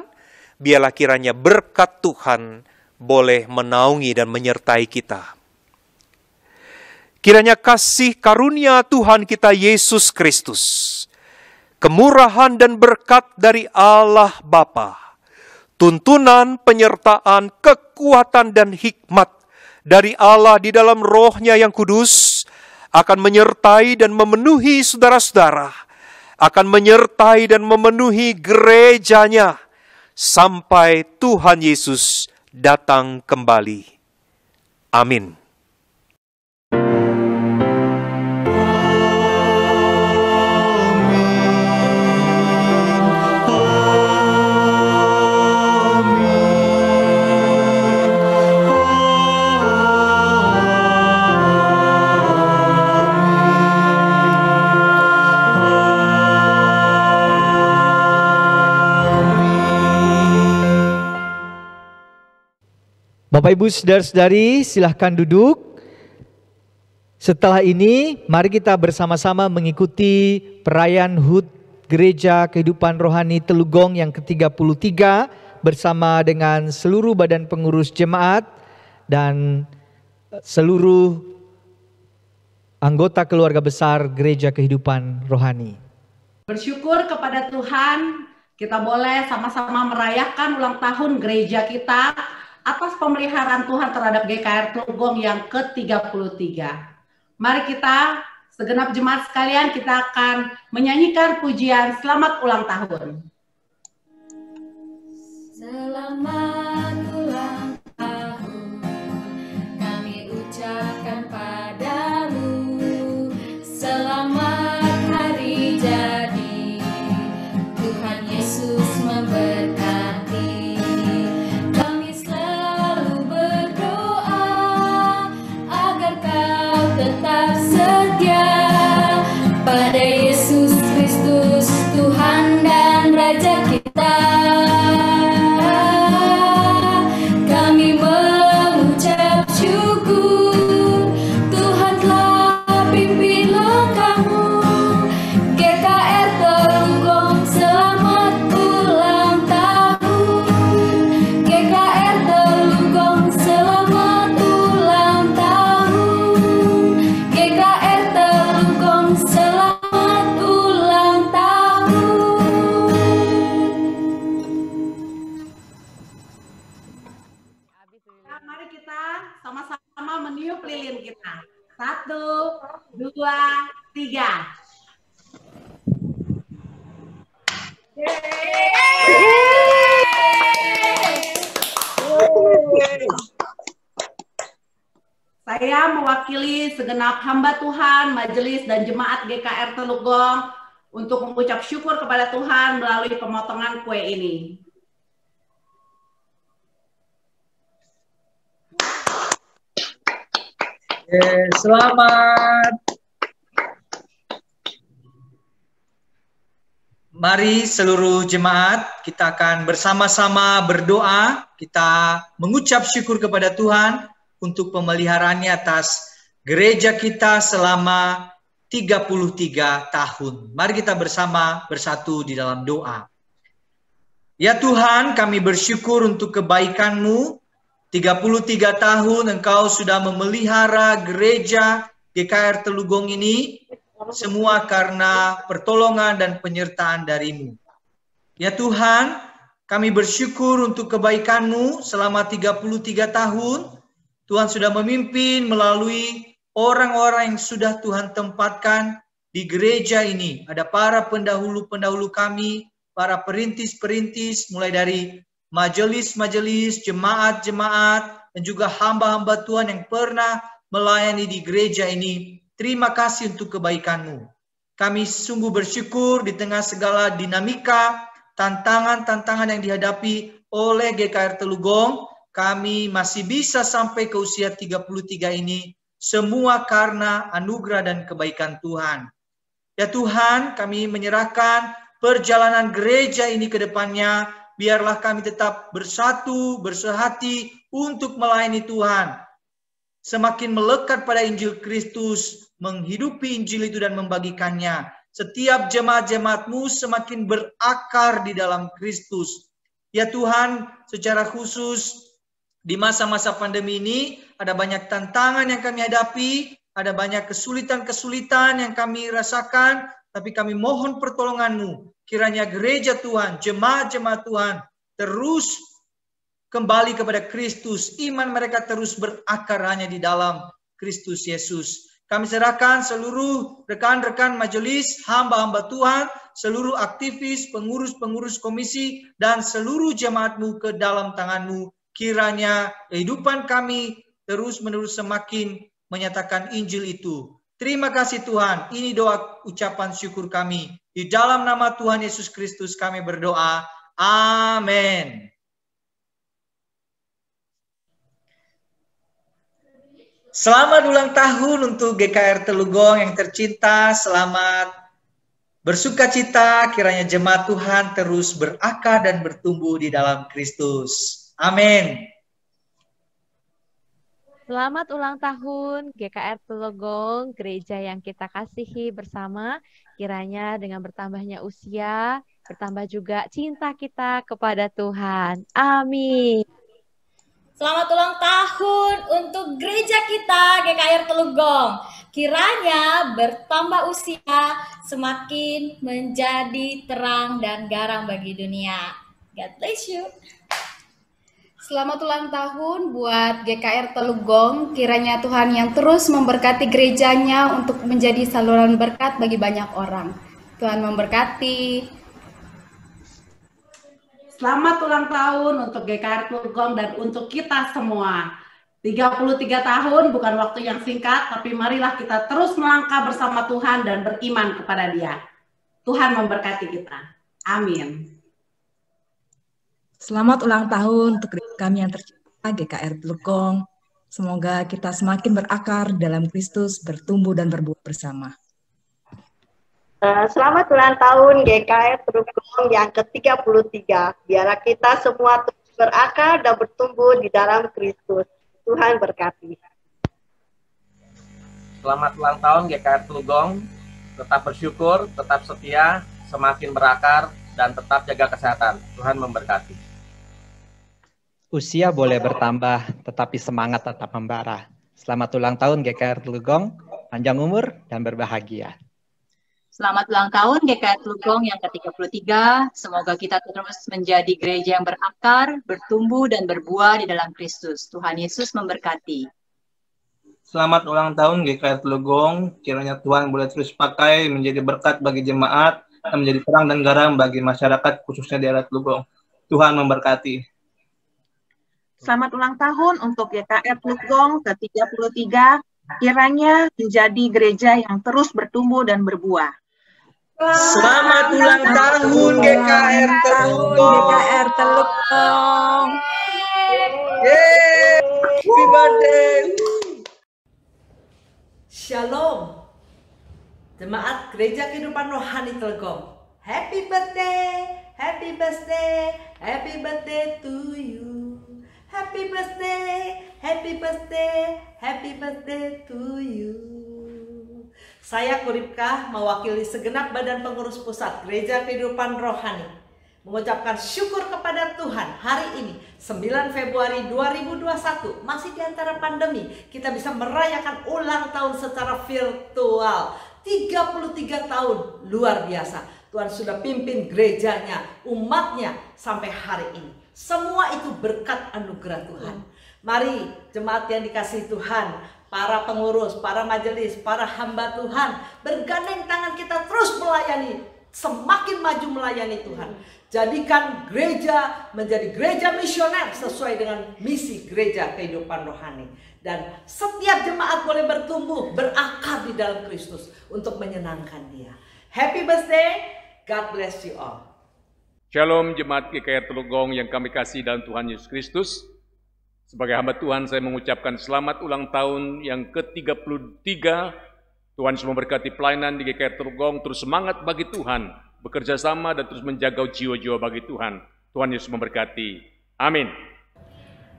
biarlah kiranya berkat Tuhan boleh menaungi dan menyertai kita. Kiranya kasih karunia Tuhan kita Yesus Kristus, kemurahan dan berkat dari Allah Bapa, tuntunan, penyertaan, kekuatan dan hikmat dari Allah di dalam Roh-Nya yang kudus akan menyertai dan memenuhi saudara-saudara, akan menyertai dan memenuhi gerejanya sampai Tuhan Yesus datang kembali. Amin. Bapak Ibu saudara-saudari, silahkan duduk. Setelah ini, mari kita bersama-sama mengikuti perayaan HUT Gereja Kehidupan Rohani Telugong yang ke-33 bersama dengan seluruh badan pengurus jemaat dan seluruh anggota keluarga besar Gereja Kehidupan Rohani. Bersyukur kepada Tuhan, kita boleh sama-sama merayakan ulang tahun gereja kita atas pemeliharaan Tuhan terhadap GKR Telugong yang ke-33. Mari kita, segenap jemaat sekalian, kita akan menyanyikan pujian Selamat Ulang Tahun. Selamat ulang tahun, kami ucapkan padamu. Selamat hari jadi, Tuhan Yesus memberkati. Kami selalu berdoa agar kau tetap setia pada Yesus Kristus, Tuhan dan Raja kita. Kami mengucap syukur, Tuhan telah pimpin langkahmu. GKR Telugong selamat ulang tahun. GKR Telugong selamat ulang tahun. GKR Telugong selamat ulang tahun. Mari kita sama-sama meniup lilin kita. 1, 2, 3. Saya mewakili segenap hamba Tuhan, majelis dan jemaat GKR Telugong untuk mengucap syukur kepada Tuhan melalui pemotongan kue ini. Selamat. Mari seluruh jemaat, kita akan bersama-sama berdoa. Kita mengucap syukur kepada Tuhan untuk pemeliharaannya atas gereja kita selama 33 tahun. Mari kita bersama bersatu di dalam doa. Ya Tuhan, kami bersyukur untuk kebaikan-Mu. 33 tahun Engkau sudah memelihara gereja GKR Telugong ini, semua karena pertolongan dan penyertaan dari-Mu. Ya Tuhan, kami bersyukur untuk kebaikan-Mu selama 33 tahun. Tuhan sudah memimpin melalui orang-orang yang sudah Tuhan tempatkan di gereja ini. Ada para pendahulu-pendahulu kami, para perintis-perintis, mulai dari majelis-majelis, jemaat-jemaat, dan juga hamba-hamba Tuhan yang pernah melayani di gereja ini. Terima kasih untuk kebaikan-Mu. Kami sungguh bersyukur di tengah segala dinamika, tantangan-tantangan yang dihadapi oleh GKR Telugong, kami masih bisa sampai ke usia 33 ini, semua karena anugerah dan kebaikan Tuhan. Ya Tuhan, kami menyerahkan perjalanan gereja ini ke depannya. Biarlah kami tetap bersatu, bersehati untuk melayani Tuhan. Semakin melekat pada Injil Kristus, menghidupi Injil itu dan membagikannya. Setiap jemaat-jemaat-Mu semakin berakar di dalam Kristus. Ya Tuhan, secara khusus di masa-masa pandemi ini, ada banyak tantangan yang kami hadapi, ada banyak kesulitan-kesulitan yang kami rasakan, tapi kami mohon pertolongan-Mu. Kiranya gereja Tuhan, jemaat-jemaat Tuhan terus kembali kepada Kristus. Iman mereka terus berakar hanya di dalam Kristus Yesus. Kami serahkan seluruh rekan-rekan majelis, hamba-hamba Tuhan, seluruh aktivis, pengurus-pengurus komisi, dan seluruh jemaat-Mu ke dalam tangan-Mu. kiranya kehidupan kami terus-menerus semakin menyatakan Injil itu. Terima kasih Tuhan, ini doa ucapan syukur kami. Di dalam nama Tuhan Yesus Kristus kami berdoa. Amin. Selamat ulang tahun untuk GKR Telugong yang tercinta. Selamat bersukacita, kiranya jemaat Tuhan terus berakar dan bertumbuh di dalam Kristus. Amin. Selamat ulang tahun GKR Telugong, gereja yang kita kasihi bersama. Kiranya dengan bertambahnya usia, bertambah juga cinta kita kepada Tuhan. Amin. Selamat ulang tahun untuk gereja kita GKR Telugong. Kiranya bertambah usia, semakin menjadi terang dan garam bagi dunia. God bless you. Selamat ulang tahun buat GKR Telugong. Kiranya Tuhan yang terus memberkati gerejanya untuk menjadi saluran berkat bagi banyak orang. Tuhan memberkati. Selamat ulang tahun untuk GKR Telugong dan untuk kita semua. 33 tahun bukan waktu yang singkat, tapi marilah kita terus melangkah bersama Tuhan dan beriman kepada Dia. Tuhan memberkati kita. Amin. Selamat ulang tahun untuk kami yang tercinta GKR Telugong. Semoga kita semakin berakar dalam Kristus, bertumbuh dan berbuah bersama. Selamat ulang tahun GKR Telugong yang ke-33. Biarlah kita semua terus berakar dan bertumbuh di dalam Kristus. Tuhan berkati. Selamat ulang tahun GKR Telugong. Tetap bersyukur, tetap setia, semakin berakar, dan tetap jaga kesehatan. Tuhan memberkati. Usia boleh bertambah, tetapi semangat tetap membara. Selamat ulang tahun GKR Telugong, panjang umur dan berbahagia. Selamat ulang tahun GKR Telugong yang ke-33. Semoga kita terus menjadi gereja yang berakar, bertumbuh dan berbuah di dalam Kristus. Tuhan Yesus memberkati. Selamat ulang tahun GKR Telugong. Kiranya Tuhan boleh terus pakai menjadi berkat bagi jemaat dan menjadi terang dan garam bagi masyarakat khususnya di daerah Telugong. Tuhan memberkati. Selamat ulang tahun untuk GKR Telugong ke-33. Kiranya menjadi gereja yang terus bertumbuh dan berbuah. Selamat ulang tahun GKR Telugong. GKR Telugong. Yeay, happy birthday. Shalom. Jemaat Gereja Kehidupan Rohani Telugong. Happy birthday, happy birthday, happy birthday to you. Happy birthday, happy birthday, happy birthday to you. Saya Kuripkah mewakili segenap Badan Pengurus Pusat Gereja Kehidupan Rohani mengucapkan syukur kepada Tuhan hari ini 9 Februari 2021, masih di antara pandemi, kita bisa merayakan ulang tahun secara virtual. 33 tahun, luar biasa. Tuhan sudah pimpin gerejanya, umatnya sampai hari ini. Semua itu berkat anugerah Tuhan. Mari jemaat yang dikasihi Tuhan, para pengurus, para majelis, para hamba Tuhan, bergandeng tangan kita terus melayani, semakin maju melayani Tuhan. Jadikan gereja menjadi gereja misioner sesuai dengan misi Gereja Kehidupan Rohani. Dan setiap jemaat boleh bertumbuh, berakar di dalam Kristus untuk menyenangkan Dia. Happy birthday, God bless you all. Shalom jemaat GKR Telugong yang kami kasih dalam Tuhan Yesus Kristus. Sebagai hamba Tuhan saya mengucapkan selamat ulang tahun yang ke-33. Tuhan Yesus memberkati pelayanan di GKR Telugong, terus semangat bagi Tuhan, bekerja sama dan terus menjaga jiwa-jiwa bagi Tuhan. Tuhan Yesus memberkati. Amin.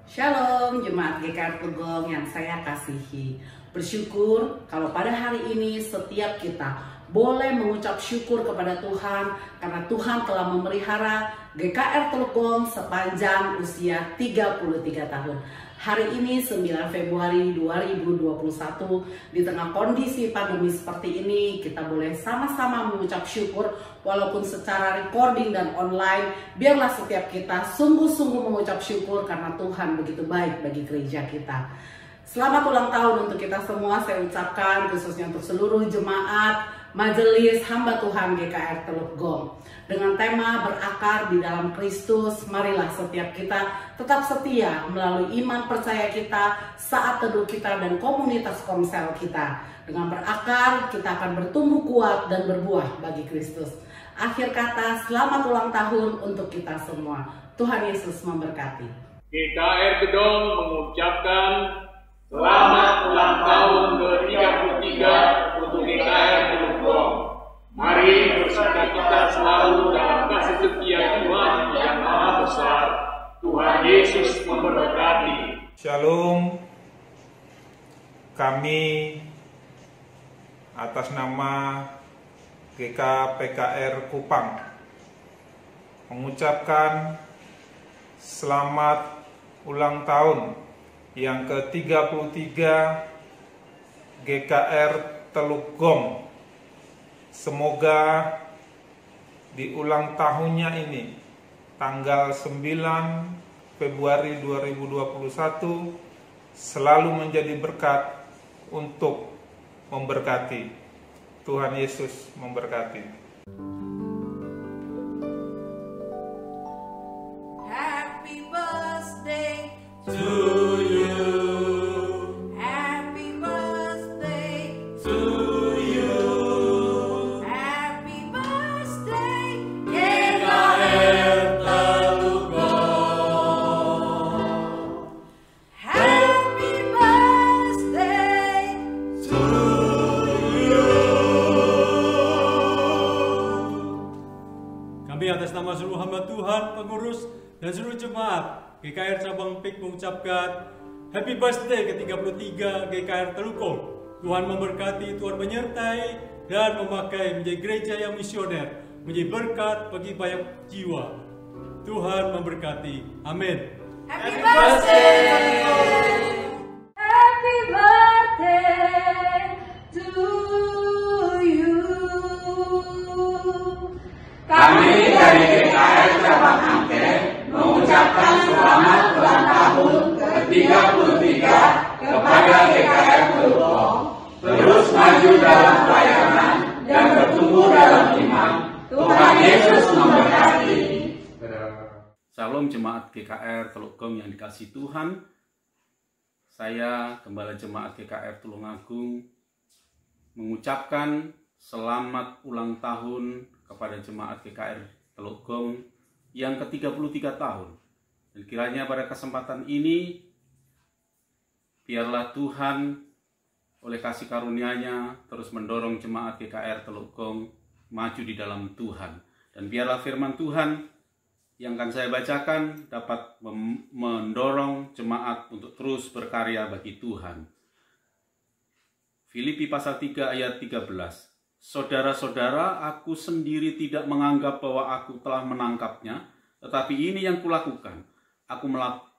Shalom jemaat GKR Telugong yang saya kasihi. Bersyukur kalau pada hari ini setiap kita boleh mengucap syukur kepada Tuhan karena Tuhan telah memelihara GKR Telugong sepanjang usia 33 tahun. Hari ini 9 Februari 2021, di tengah kondisi pandemi seperti ini, kita boleh sama-sama mengucap syukur walaupun secara recording dan online. Biarlah setiap kita sungguh-sungguh mengucap syukur karena Tuhan begitu baik bagi gereja kita. Selamat ulang tahun untuk kita semua saya ucapkan, khususnya untuk seluruh jemaat Majelis Hamba Tuhan GKR Teluk Gong. Dengan tema berakar di dalam Kristus, marilah setiap kita tetap setia melalui iman percaya kita, saat teduh kita, dan komunitas komsel kita. Dengan berakar, kita akan bertumbuh kuat dan berbuah bagi Kristus. Akhir kata, selamat ulang tahun untuk kita semua. Tuhan Yesus memberkati. GKR Gedong mengucapkan selamat ulang tahun ke-33 untuk GKR Teluk Gong. Mari bersukacita selalu dalam kasih setia Tuhan yang Maha Besar. Tuhan Yesus memberkati. Shalom. Kami atas nama GKPKR Kupang mengucapkan selamat ulang tahun yang ke-33 GKR Teluk Gong. Semoga di ulang tahunnya ini, tanggal 9 Februari 2021, selalu menjadi berkat untuk memberkati. Tuhan Yesus memberkati. Happy birthday to you. Happy birthday to you. Happy birthday, GKR Teluk Gong. Happy birthday to you. Kami atas nama seluruh hamba Tuhan, pengurus, dan seluruh jemaat GKR Cabang PIK mengucapkan Happy Birthday ke-33 GKR Teluk Gong. Tuhan memberkati, Tuhan menyertai, dan memakai menjadi gereja yang misioner, menjadi berkat bagi banyak jiwa. Tuhan memberkati. Amin. Happy birthday! Happy birthday to you. Kami dari GKR Cabang Angke mengucapkan selamat ulang tahun ke-33 kepada GKR Teluk Gong. Terus maju dalam pelayanan dan bertumbuh dalam iman. Tuhan Yesus memberkati. Salam jemaat GKR Teluk Gong yang dikasihi Tuhan. Saya Gembala Jemaat GKR Tulungagung mengucapkan selamat ulang tahun kepada jemaat GKR Teluk Gong yang ke-33 tahun. Dan kiranya pada kesempatan ini, biarlah Tuhan oleh kasih karunia-Nya terus mendorong jemaat GKR Teluk Gong maju di dalam Tuhan. Dan biarlah firman Tuhan yang akan saya bacakan dapat mendorong jemaat untuk terus berkarya bagi Tuhan. Filipi pasal 3 ayat 13. Saudara-saudara, aku sendiri tidak menganggap bahwa aku telah menangkapnya, tetapi ini yang kulakukan. Aku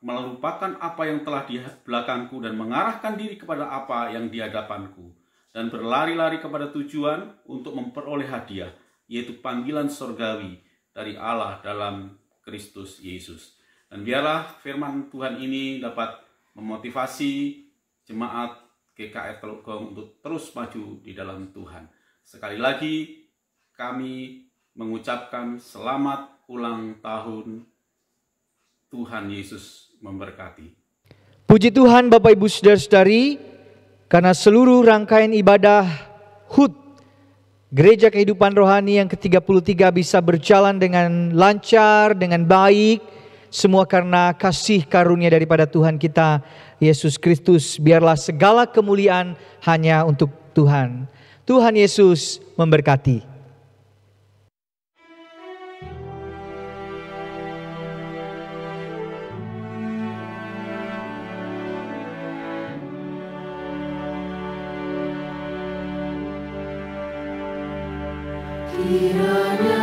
melupakan apa yang telah di belakangku dan mengarahkan diri kepada apa yang di hadapanku, dan berlari-lari kepada tujuan untuk memperoleh hadiah, yaitu panggilan surgawi dari Allah dalam Kristus Yesus. Dan biarlah firman Tuhan ini dapat memotivasi jemaat GKR Teluk Gong untuk terus maju di dalam Tuhan. Sekali lagi kami mengucapkan selamat ulang tahun. Tuhan Yesus memberkati. Puji Tuhan Bapak Ibu Saudara-saudari, karena seluruh rangkaian ibadah HUT Gereja Kehidupan Rohani yang ke-33 bisa berjalan dengan lancar, dengan baik, semua karena kasih karunia daripada Tuhan kita Yesus Kristus. Biarlah segala kemuliaan hanya untuk Tuhan. Tuhan Yesus memberkati. Kiranya